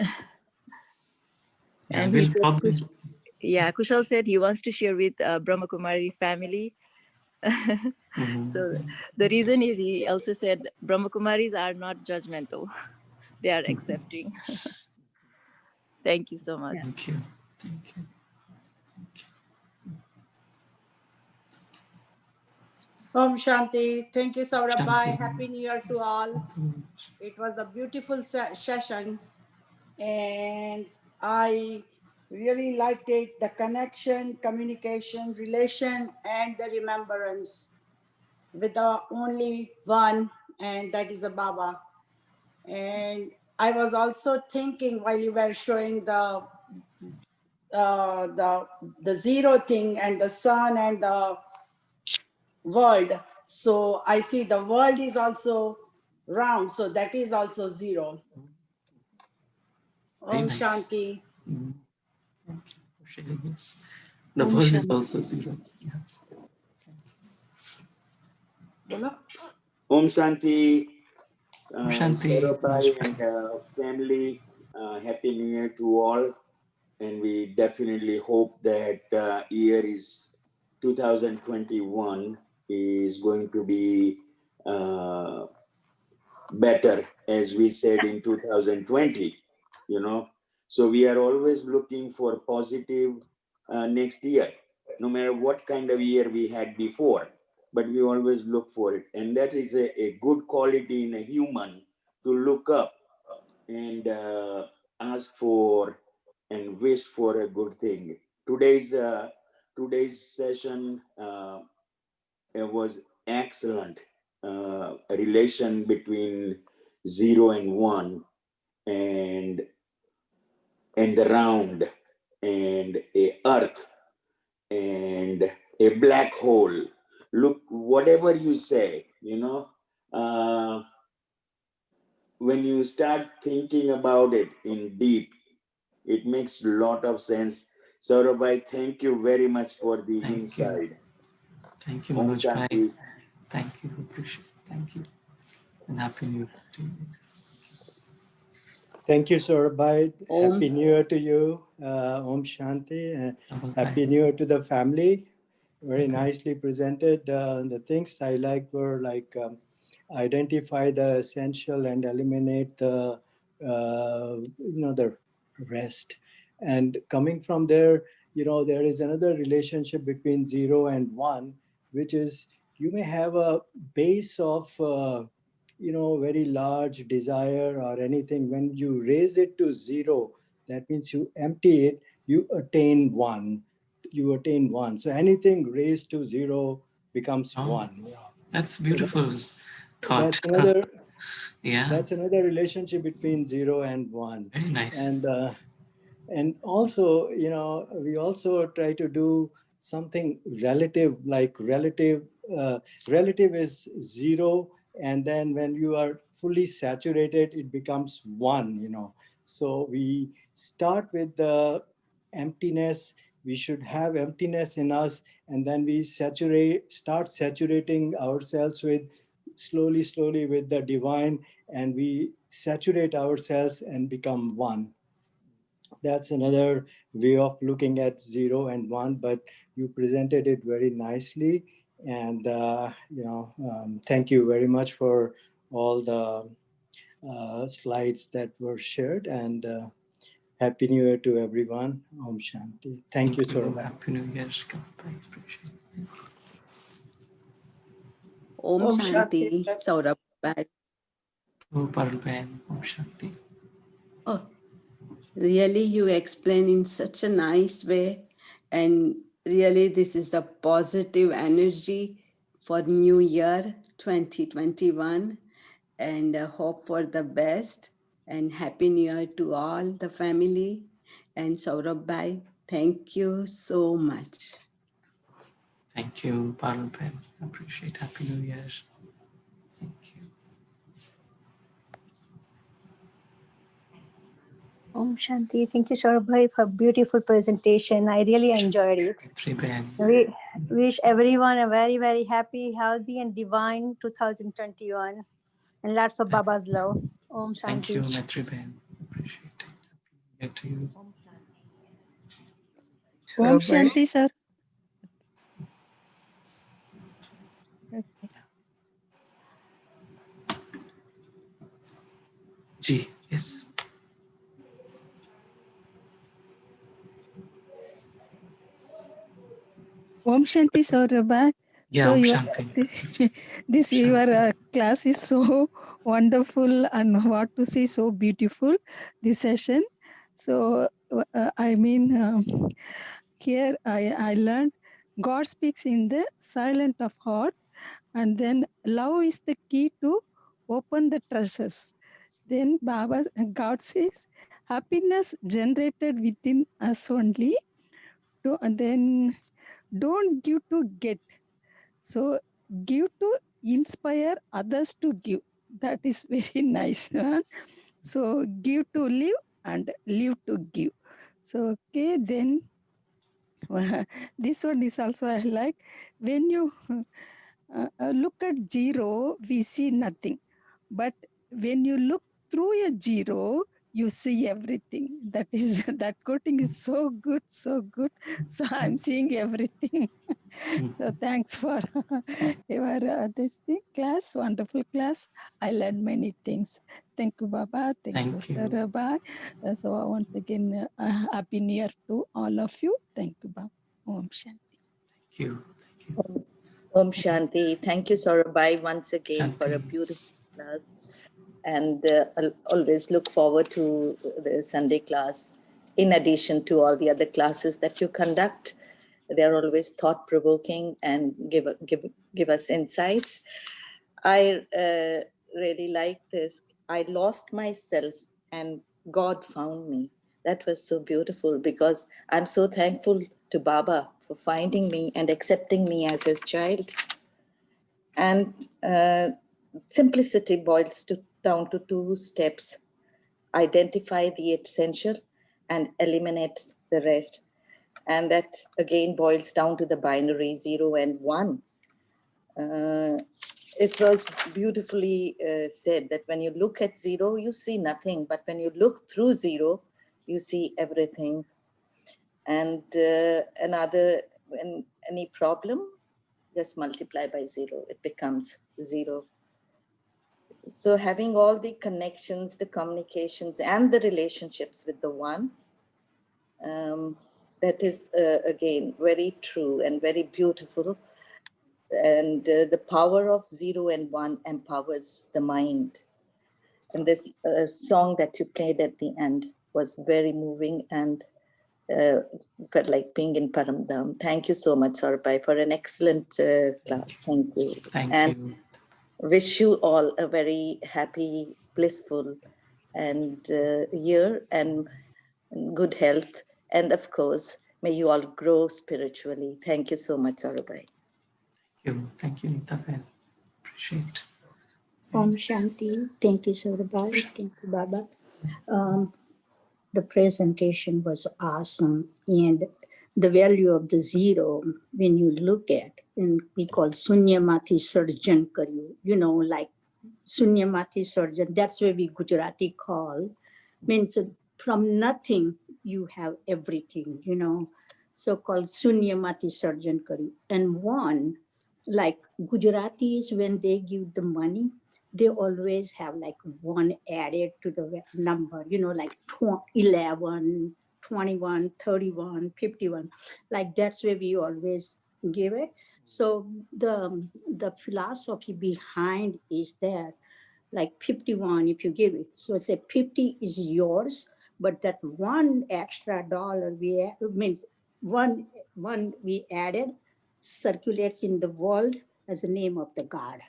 Yeah, And he said, Kushal said he wants to share with Brahma Kumari family. So the reason is, he also said Brahma Kumaris are not judgmental. They are accepting. Thank you so much. Thank you. Thank you. Thank you. Om Shanti. Thank you, Saurabhai. Shanti. Happy New Year to all. It was a beautiful session, and I really liked it. The connection, communication, relation, and the remembrance with the only one, and that is a Baba. And I was also thinking while you were showing the zero thing and the sun and the world. So I see the world is also round, so that is also zero. Very Om nice. Shanti. Thank you for sharing this. The Om world is Shanti. also zero. Yeah. Bola? Om Shanti, Om Shanti. Saurabhai Namaskar. and family. Happy New Year to all. And we definitely hope that year is 2021 is going to be better, as we said in 2020, you know. So we are always looking for positive next year, no matter what kind of year we had before, but we always look for it. And that is a good quality in a human, to look up and ask for and wish for a good thing. Today's session it was excellent. A relation between 0 and 1, and the round, and a earth, and a black hole. Look, whatever you say, when you start thinking about it in deep, it makes a lot of sense. Saurabhai, thank you very much for the insight. Thank you, Om Manoj Bhai. Shanti. Thank you. Appreciate it. Thank you. And Happy New Year to you. Thank you, Saurabhai. Om. Happy New Year to you. Om Shanti. Happy New Year to the family. Very nicely presented. The things I liked were like identify the essential and eliminate the the rest. And coming from there, there is another relationship between 0 and 1, which is you may have a base of very large desire or anything. When you raise it to 0, that means you empty it, you attain 1. So anything raised to 0 becomes 1. That's beautiful thought. That's another Yeah. That's another relationship between 0 and 1. Very nice. And also, we also try to do something relative, like relative is 0, and then when you are fully saturated, it becomes 1. So we start with the emptiness. We should have emptiness in us, and then we start saturating ourselves with slowly with the divine, and we saturate ourselves and become 1. That's another way of looking at 0 and 1, but you presented it very nicely. And, thank you very much for all the slides that were shared. And Happy New Year to everyone. Om Shanti. Thank you, Saurabh. Happy New Year. I appreciate it. Om Shanti. Saurabh. Bye. Oh, Parulben. Om Shanti. Oh, really, you explain in such a nice way. And really, this is a positive energy for New Year 2021. And hope for the best. And Happy New Year to all the family. And Saurabh Bhai, thank you so much. Thank you, Parulben. Appreciate Happy New Year. Thank you. Om Shanti. Thank you, Saurabh, for a beautiful presentation. I really enjoyed it. We wish everyone a very, very happy, healthy, and divine 2021. And lots of Baba's love. Om Shanti. Thank you, Maitri-ben. Appreciate it. Happy New Year to you. Om Shanti, sir. Ji, yes. Om Shanti, Saurabh. Yeah, So Om your Shanti. this your class is so wonderful and what to say, so beautiful. This session. So I mean, here I learned God speaks in the silent of heart, and then love is the key to open the treasures. Then God says happiness generated within us only. And then don't give to get. So give to inspire others to give. That is very nice. So give to live and live to give. So okay, then this one is also I like. When you look at zero, we see nothing. But when you look through a zero, you see everything. That is that quoting is so good, so good. So I'm seeing everything. So thanks for your this thing class, wonderful class. I learned many things. Thank you, Baba. Thank you, Sir. Bye. So once again, happy New Year to all of you. Thank you, Baba. Om Shanti. Thank you. Om Shanti. Thank you, Saurabai, once again for a Shanti. beautiful class. And I'll always look forward to the Sunday class, in addition to all the other classes that you conduct. They're always thought-provoking and give us insights. I really like this. I lost myself and God found me. That was so beautiful because I'm so thankful to Baba for finding me and accepting me as his child. And simplicity boils down to two steps: identify the essential and eliminate the rest. And that again boils down to the binary 0 and 1. It was beautifully said that when you look at 0, you see nothing, but when you look through 0, you see everything. And when any problem, just multiply by 0, it becomes 0. So having all the connections, the communications, and the relationships with the one, that is, again, very true and very beautiful. And the power of 0 and 1 empowers the mind. And this song that you played at the end was very moving and felt like being in Paramdam. Thank you so much, Saurabai, for an excellent class. Thank you. Thank you. Wish you all a very happy, blissful and year and good health. And of course, may you all grow spiritually. Thank you so much, Saurabai. Thank you, Nitaben. Appreciate. Om Shanti. Thank you, Saurabai. Thank you, Baba. The presentation was awesome. And the value of the 0, when you look at, and we call Sunyamati Sarjan Karyu, like Sunyamati Sarjan, that's where we Gujarati call, means from nothing, you have everything, so called Sunyamati Sarjan Karyu. And 1, like Gujaratis, when they give the money, they always have like 1 added to the number, like 11, 21, 31, 51. Like that's where we always give it. So the philosophy behind is that like 51, if you give it, so say 50 is yours, but that 1 extra dollar means one we added circulates in the world as the name of the God.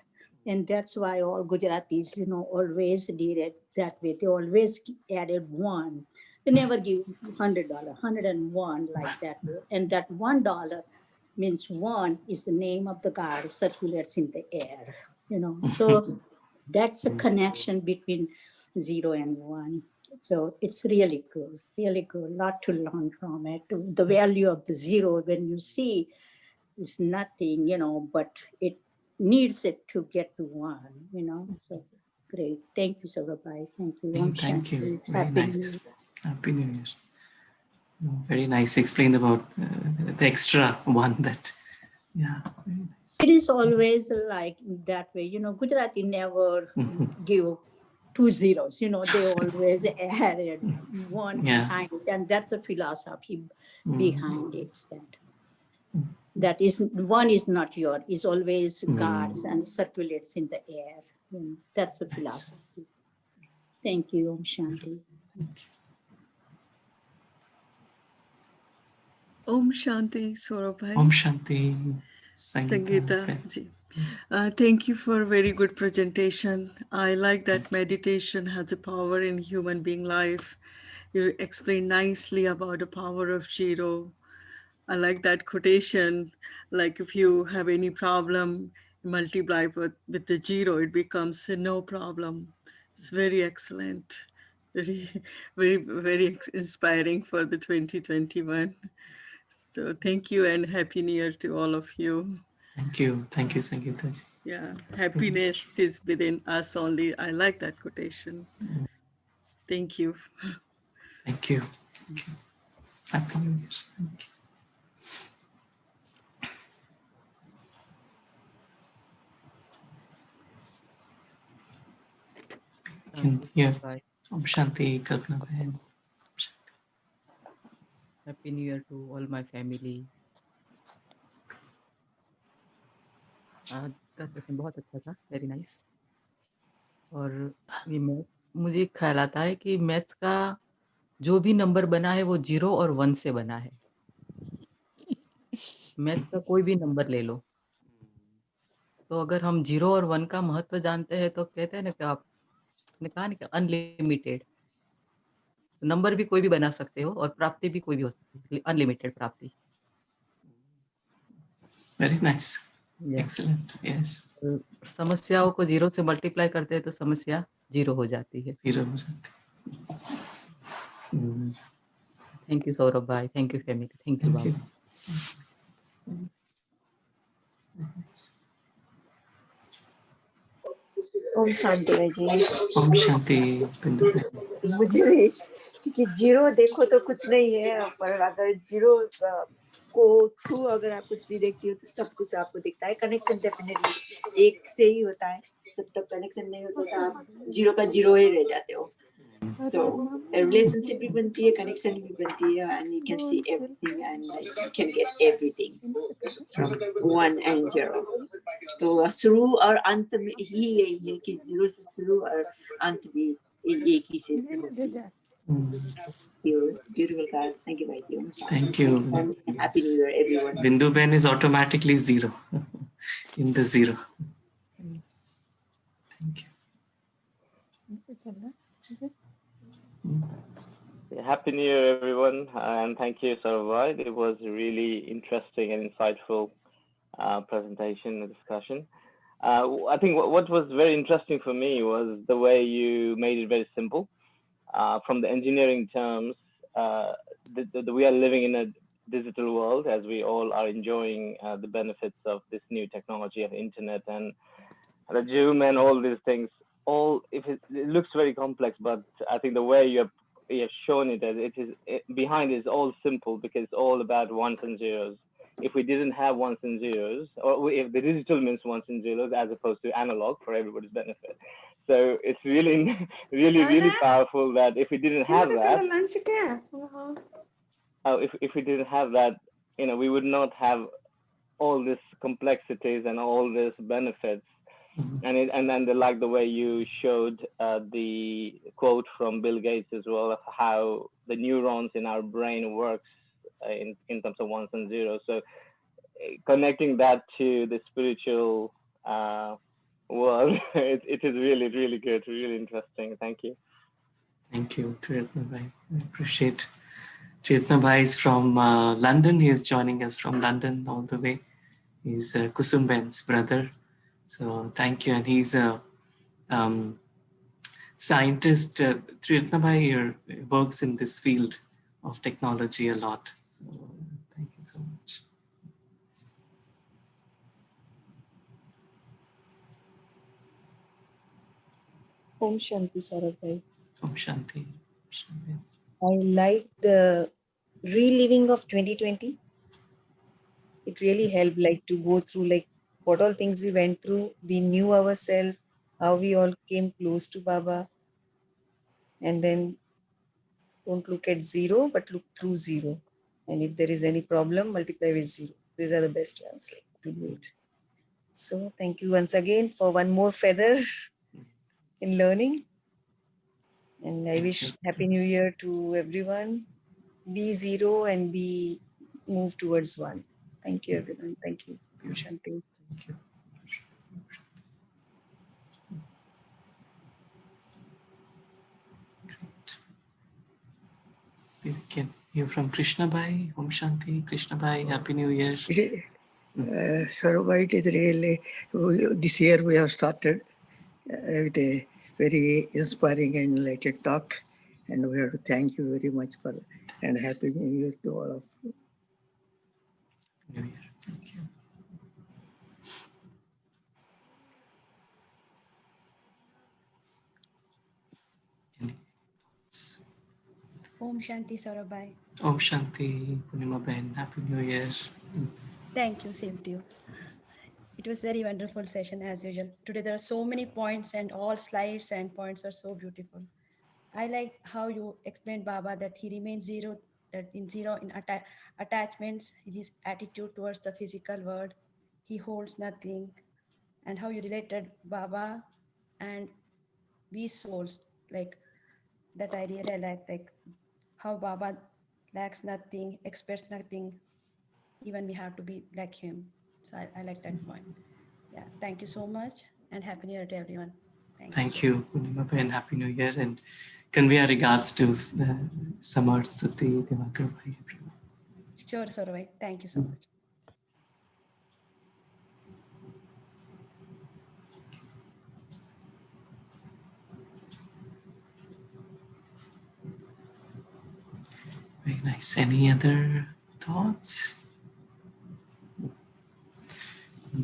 And that's why all Gujaratis, always did it that way. They always added 1. They never give $100, 101 like that. And that $1 means 1 is the name of the God, circulates in the air, So that's a connection between 0 and 1. So it's really good, really good. A lot to learn from it. The value of the 0, when you see, is nothing, but it needs it to get to 1, so great. Thank you, Saurabai. Thank you. Om Thank you. Shanti. Very Happy nice. New Year. Happy New Year. Very nice. Explained about the extra 1 that, yeah. Very nice. It is always like that way, Gujarati never give 2 zeros, they always added 1 behind it, and that's a philosophy behind it. That. that is one is not your, is always guards and circulates in the air. That's a philosophy. Thank you, Om Shanti. Om Shanti, Saurabh. Om Shanti, Sangeeta ji. Thank you for a very good presentation. I like that meditation has a power in human being life. You explained nicely about the power of zero. I like that quotation, like if you have any problem, multiply with the zero, it becomes a no problem. It's very excellent. Very, very inspiring for the 2021. So thank you and Happy New Year to all of you. Thank you, Sangeeta ji. Yeah, happiness is within us only. I like that quotation. Thank you. Thank you. Happy New Year. Thank you. Can hear. Om Shanti, Kalpana Bahan. Happy New Year to all my family. आज का session बहुत अच्छा था, very nice. और ये मुझे एक ख्याल आता है कि मैथ्स का जो भी नंबर बना है वो 0 और 1 से बना है। मैथ्स का कोई भी नंबर ले लो। तो अगर हम 0 और 1 का महत्व जानते हैं तो कहते हैं ना कि आपने कहा ना कि अनलिमिटेड नंबर भी कोई भी बना सकते हो और प्राप्ति भी कोई भी हो सकती है, अनलिमिटेड प्राप्ति। Very nice. Excellent. Yes. समस्याओं को 0 से मल्टीप्लाई करते हैं तो समस्या 0 हो जाती है। 0 हो जाती है। थैंक यू सौरभ भाई, thank you family, thank you बाबा। ओम शांति जी। ओम शांति। मुझे क्योंकि जीरो देखो तो कुछ नहीं है, पर अगर जीरो को थ्रू अगर आप कुछ भी देखती हो तो सब कुछ आपको दिखता है। कनेक्शन डेफिनेटली एक से ही होता है, जब तक कनेक्शन नहीं होता तो आप जीरो का जीरो ही रह जाते हो। So relationship भी बनती है, कनेक्शन भी बनती है, and you can see everything and you can get everything from 1 and 0. तो शुरू और अंत में ही यही है कि जीरो से शुरू और अंत भी एक ही से होती है। Beautiful guys, thank you, Vaidya. Thank you. And Happy New Year, everyone. Bindu Ben is automatically 0 in the 0. Thank you. Happy New Year, everyone, and thank you, Saurabh. It was a really interesting and insightful presentation and discussion. I think what was very interesting for me was the way you made it very simple. From the engineering terms, we are living in a digital world, as we all are enjoying the benefits of this new technology of the internet and the Zoom and all these things. It looks very complex, but I think the way you have shown it, that behind it is all simple, because it's all about ones and zeros. If we didn't have ones and zeros, or if the digital means ones and zeros as opposed to analog for everybody's benefit. So it's really, really powerful that if we didn't have that, if we didn't have that, we would not have all these complexities and all these benefits. And then like the way you showed the quote from Bill Gates as well, of how the neurons in our brain works in terms of ones and zeros. So connecting that to the spiritual world, it is really, really good, really interesting. Thank you. Thank you, Triratna Bhai. I appreciate. Triratna Bhai is from London. He is joining us from London all the way. He's Kusum Ben's brother. So thank you. And he's a scientist. Triratna Bhai works in this field of technology a lot. So thank you so much. Om Shanti, Saurabh bhai. Om Shanti. I like the reliving of 2020. It really helped, like, to go through like what all things we went through. We knew ourselves, how we all came close to Baba. And then don't look at zero, but look through zero. And if there is any problem, multiply with zero. These are the best ones like to do it. So thank you once again for one more feather in learning. And I wish Happy New Year to everyone. Be zero and be move towards one. Thank you, everyone. Thank you. Shanti. Thank you. Great. We can hear from Krishna Bhai. Om Shanti. Krishna Bhai, Happy New Year. Sarabhai, it is really, this year we have started with a very inspiring and enlightening talk. And we have to thank you very much for, and Happy New Year to all of you. New Year. Thank you. Om Shanti Sarabhai. Om Shanti, Purnima Ben, Happy New Year. Thank you, same to you. It was very wonderful session as usual. Today there are so many points and all slides and points are so beautiful. I like how you explained Baba that he remains zero, that in zero in attachments, his attitude towards the physical world, he holds nothing, and how you related Baba and we souls, like that I really like how Baba lacks nothing, expects nothing, even we have to be like him. So I like that point. Yeah, thank you so much and Happy New Year to everyone. Thank you, Purnima Ben, Happy New Year, and convey our regards to the Samar, Stuti, Devakar Bhai, everyone. Sure, Saurabhai. Thank you so much. Very nice. Any other thoughts?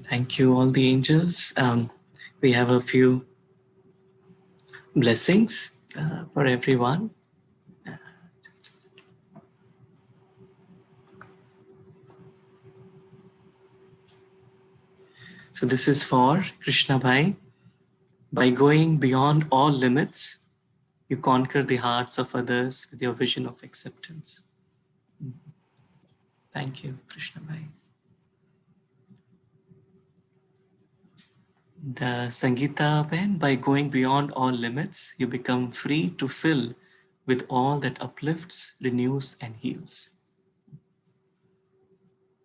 Thank you, all the angels. We have a few blessings for everyone. So this is for Krishna Bhai. By going beyond all limits, you conquer the hearts of others with your vision of acceptance. Thank you, Krishna Bhai. And, Sangeeta Ben, by going beyond all limits, you become free to fill with all that uplifts, renews, and heals.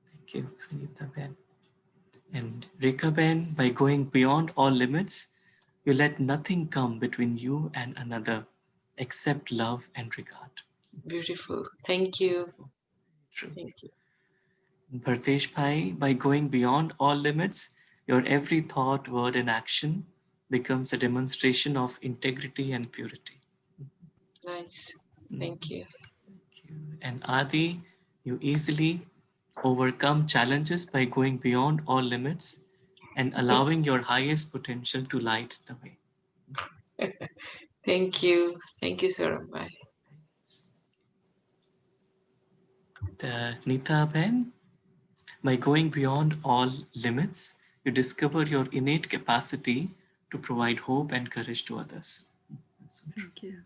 Thank you, Sangeeta Ben. And Rekha Ben, by going beyond all limits, you let nothing come between you and another except love and regard. Beautiful. Thank you. True. Thank you. Bhartesh Bhai, by going beyond all limits, your every thought, word, and action becomes a demonstration of integrity and purity. Nice. Thank you. Thank you. And Adi, you easily overcome challenges by going beyond all limits and allowing your highest potential to light the way. Thank you. Thank you, Sarabhai. Nita Ben, by going beyond all limits, you discover your innate capacity to provide hope and courage to others. Thank you.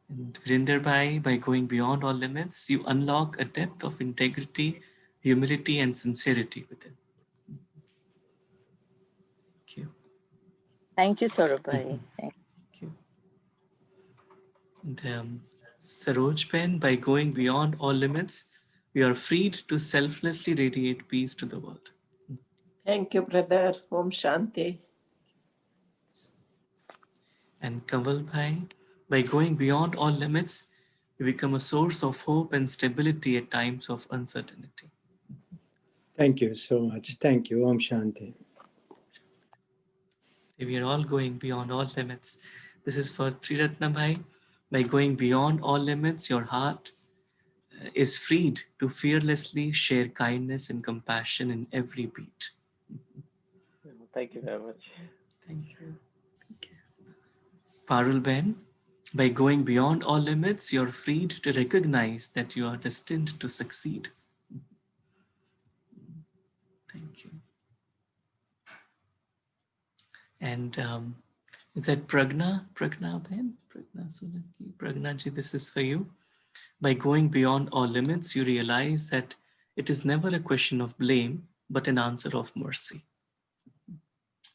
And Virinder Bhai, by going beyond all limits, you unlock a depth of integrity, humility, and sincerity within. Thank you. Thank you, Saurabhai. Thank you. And Saroj Ben, by going beyond all limits, we are freed to selflessly radiate peace to the world. Thank you, brother. Om Shanti. And Kaval Bhai, by going beyond all limits, you become a source of hope and stability at times of uncertainty. Thank you so much. Thank you. Om Shanti. We are all going beyond all limits. This is for Triratna Bhai. By going beyond all limits, your heart is freed to fearlessly share kindness and compassion in every beat. Thank you very much. Thank you. Parul Ben, by going beyond all limits, you're freed to recognize that you are destined to succeed. Thank you. And is that Pragna? Pragna Ben? Pragna Solanki? Pragna ji, this is for you. By going beyond all limits, you realize that It is never a question of blame, but an answer of mercy.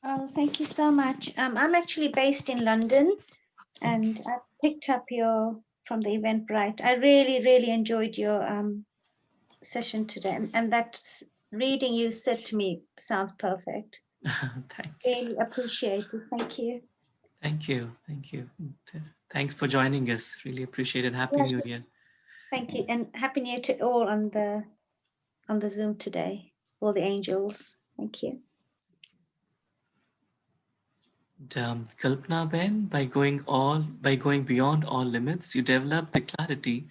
Oh, thank you so much. I'm actually based in London, and I picked up from the Eventbrite. I really, really enjoyed your session today, and that reading you said to me sounds perfect. Thank you. Really appreciate it. Thank you. Thank you. Thank you. Thanks for joining us. Really appreciate it. Happy New Year. Thank you, and Happy New Year to all on the Zoom today. All the angels. Thank you. Kalpana Ben, by going beyond all limits, you develop the clarity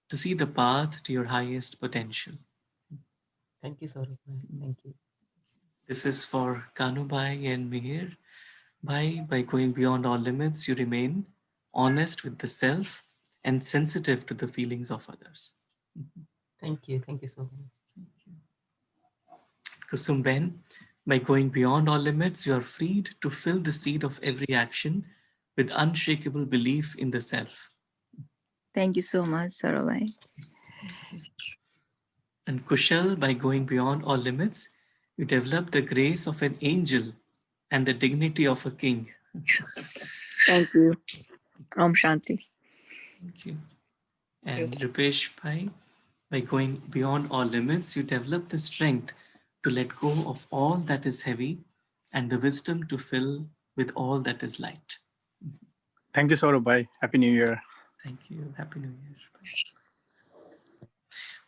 to see the path to your highest potential. Thank you, Saurabh. Thank you. This is for Kanubai and Mihir. By going beyond all limits, you remain honest with the self and sensitive to the feelings of others. Thank you. Thank you so much. Kusum Ben, by going beyond all limits, you are freed to fill the seed of every action with unshakable belief in the self. Thank you so much, Saurabai. And Kushal, by going beyond all limits, you develop the grace of an angel and the dignity of a king. Thank you. Om Shanti. Thank you. And Rupesh Bhai, by going beyond all limits, you develop the strength to let go of all that is heavy and the wisdom to fill with all that is light. Thank you, Saurabh. Happy New Year. Thank you. Happy New Year.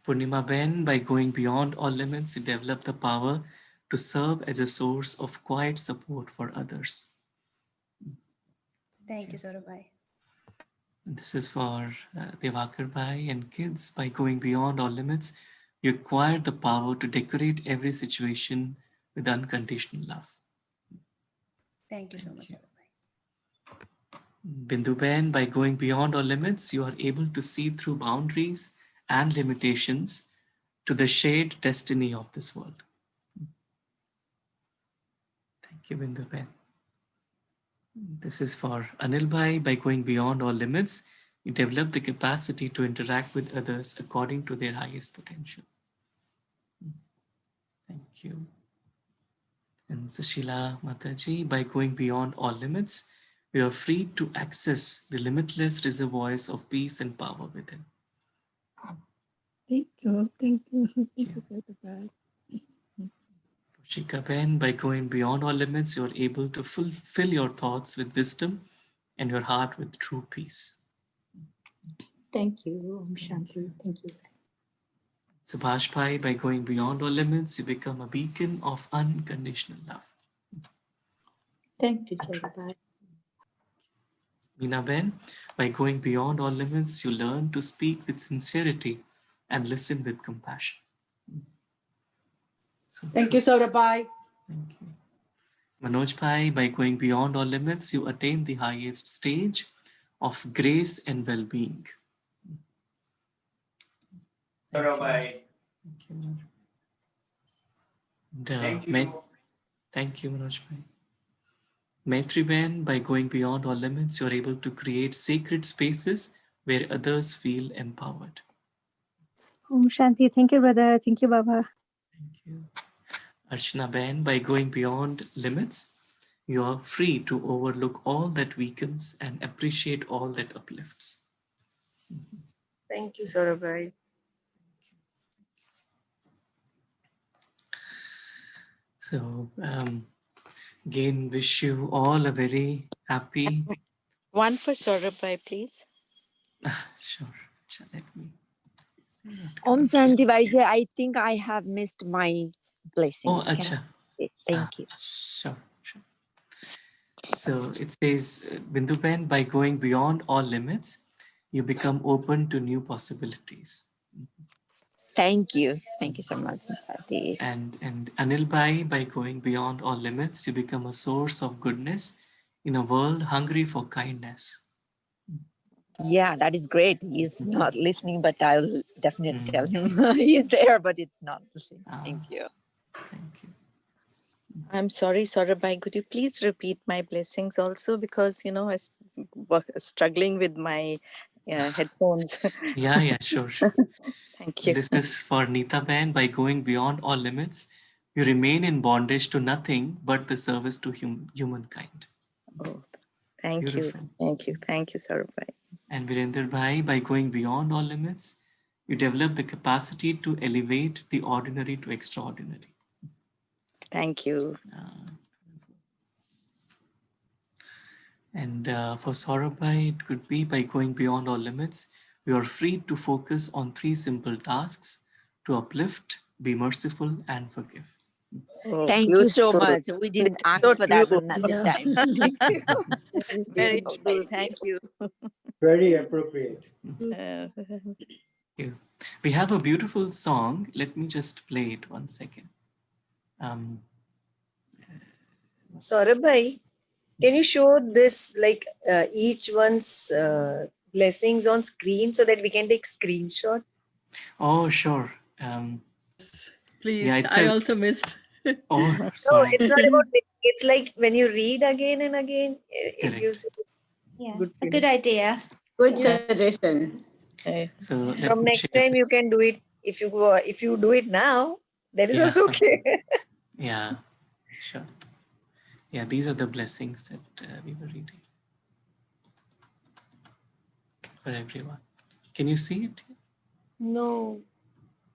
Purnima Ben, by going beyond all limits, you develop the power to serve as a source of quiet support for others. Thank you, Saurabh. This is for Devakar Bhai and kids. By going beyond all limits, you acquire the power to decorate every situation with unconditional love. Thank you so much, Saurabh. Bindu Ben, by going beyond all limits, you are able to see through boundaries and limitations to the shared destiny of this world. Thank you, Bindu Ben. This is for Anil Bhai. By going beyond all limits, you develop the capacity to interact with others according to their highest potential. Thank you. And Sushila Mataji, by going beyond all limits, we are free to access the limitless reservoirs of peace and power within. Thank you. Thank you. Thank you for the bad. Shika Ben, by going beyond all limits, you are able to fulfill your thoughts with wisdom and your heart with true peace. Thank you, Om Shanti. Thank you. Subhash Bhai, by going beyond all limits, you become a beacon of unconditional love. Thank you, Saurabh. Meena Ben, by going beyond all limits, you learn to speak with sincerity and listen with compassion. Thank you, Saurabh. Thank you. Manoj Bhai, by going beyond all limits, you attain the highest stage of grace and well-being. Bye. Thank you. Thank you, Manoj Bhai. Maitri Ben, by going beyond all limits, you're able to create sacred spaces where others feel empowered. Om Shanti. Thank you, brother. Thank you, Baba. Thank you. Archana Ben, by going beyond limits, you are free to overlook all that weakens and appreciate all that uplifts. Thank you, Saurabh. So, again, wish you all a very happy. One for Saurabh, please. Sure. Let me. Om Shanti Bhaiji, I think I have missed my blessings. Oh, acha. Thank you. Sure. So it says, Bindu Ben, by going beyond all limits, you become open to new possibilities. Thank you. Thank you so much, Shanti. And Anil Bhai, by going beyond all limits, you become a source of goodness in a world hungry for kindness. Yeah, that is great. He's not listening, but I'll definitely tell him he's there, but it's not listening. Thank you. Thank you. I'm sorry, Saurabh, could you please repeat my blessings also? Because, I was struggling with my Yeah, headphones. Yeah, sure. Thank you. This is for Neeta Ben. By going beyond all limits, you remain in bondage to nothing but the service to humankind. Oh, thank Beautiful. you. Thank you. Thank you, Saurabh. And Virender Bhai, by going beyond all limits, you develop the capacity to elevate the ordinary to extraordinary. Thank you. And for Saurabh Bhai, it could be by going beyond all limits, you are free to focus on 3 simple tasks: to uplift, be merciful, and forgive. Oh, Thank you so beautiful. much. We didn't It's ask so for true. that another time. Thank you. It's very Beautiful. Thank you. Very appropriate. Thank you. We have a beautiful song. Let me just play it 1 second. Saurabh bhai, can you show this, like each one's blessings on screen so that we can take screenshot? Oh, sure. Please, Yeah, it's I also missed. Oh, No, sorry. it's not about it. It's like when you read again and again, it Correct. gives you Yeah, good a feeling. good idea. Good Yeah. suggestion. So let From me next share time you can do it. If you do it now, that is Yeah. also okay. Yeah, sure. Yeah, these are the blessings that we were reading for everyone. Can you see it? No.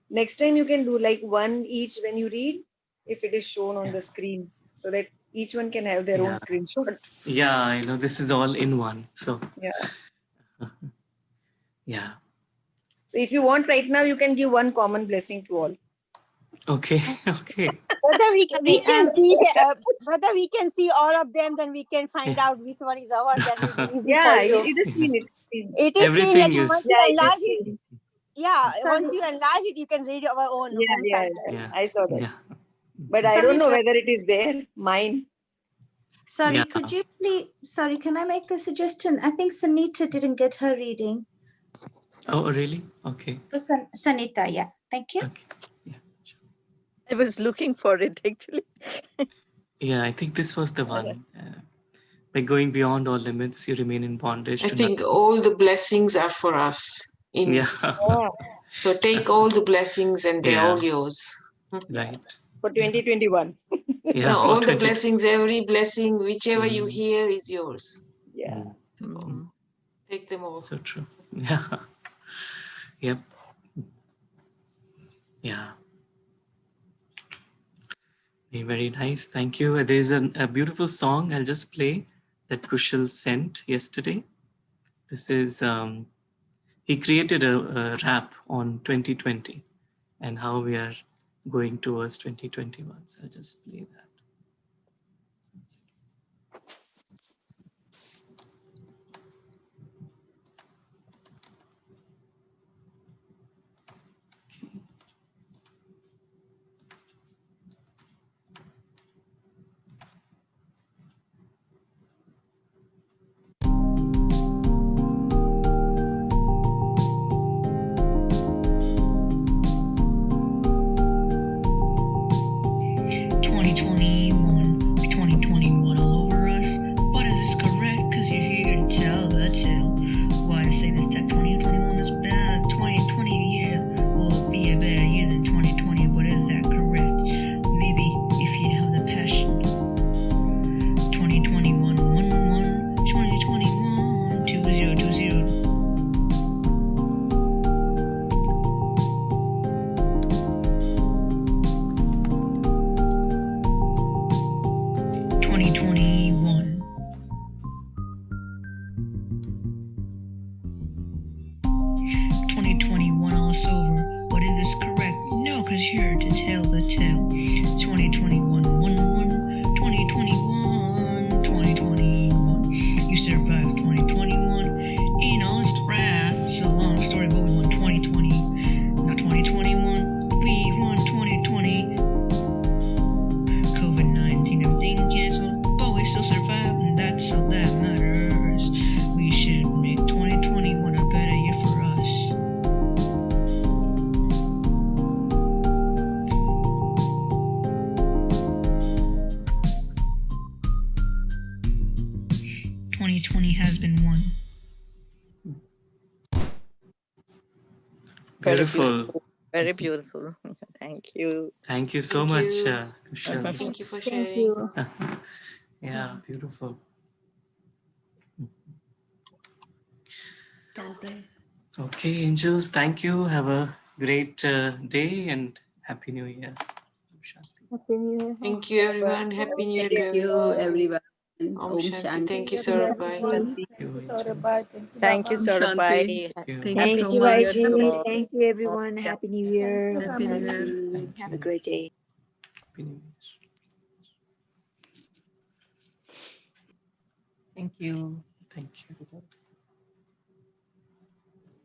Next time you can do like one each when you read, if it is shown on the screen, so that each one can have their own Yeah. screenshot. Yeah, I know this is all in one. So Yeah. yeah. So if you want right now, you can give one common blessing to all. Okay. Okay. Whether we can see whether we can see all of them, then we can find out which one is ours. That will be easy Yeah, for you. it is seen. It is seen. It is seen, Everything like is. once you Yeah, it is enlarge it. seen. Yeah, once you enlarge it, you can read our own Yeah, sunset. Yeah. I saw that. Yeah. But I don't know whether it is there. Mine. Sorry, Yeah. could you please? Sorry, can I make a suggestion? I think Sanita didn't get her reading. Oh, really? Okay. For Sanita, yeah. Thank you. Okay. I was looking for it actually. Yeah, I think this was the one. By going beyond all limits, you remain in bondage I to think nothing. all the blessings are for us. Yeah. So take all the blessings and they're Yeah. all yours. Right. For 2021. Yeah. No, for all the 20. blessings, every blessing, whichever you hear is yours. Yeah. So take them all. So true. Yeah. Yep. Yeah. Very nice. Thank you. There's a beautiful song I'll just play that Kushal sent yesterday. This is, he created a rap on 2020 and how we are going towards 2021. So I'll just play that. Beautiful. Very beautiful. Thank you. Thank you so Thank much, you. Kushal. Thank you for Thank sharing. you. Yeah, beautiful. Shanti. Okay, angels, thank you. Have a great day and Happy New Year. Happy New Year. Thank you, everyone. Happy New Year to Thank you, everyone. everyone. Om Om Shanti. Thank you, Shanti. Saurabhai. Thank you, Saurabh. Thank you, Om Baba. Shanti. Thank you Thank so you, much. YG. All. Thank you, everyone. Happy New Year. Om Happy New Year. Shanti. Have a great day. Happy New Year. Thank you. Thank you.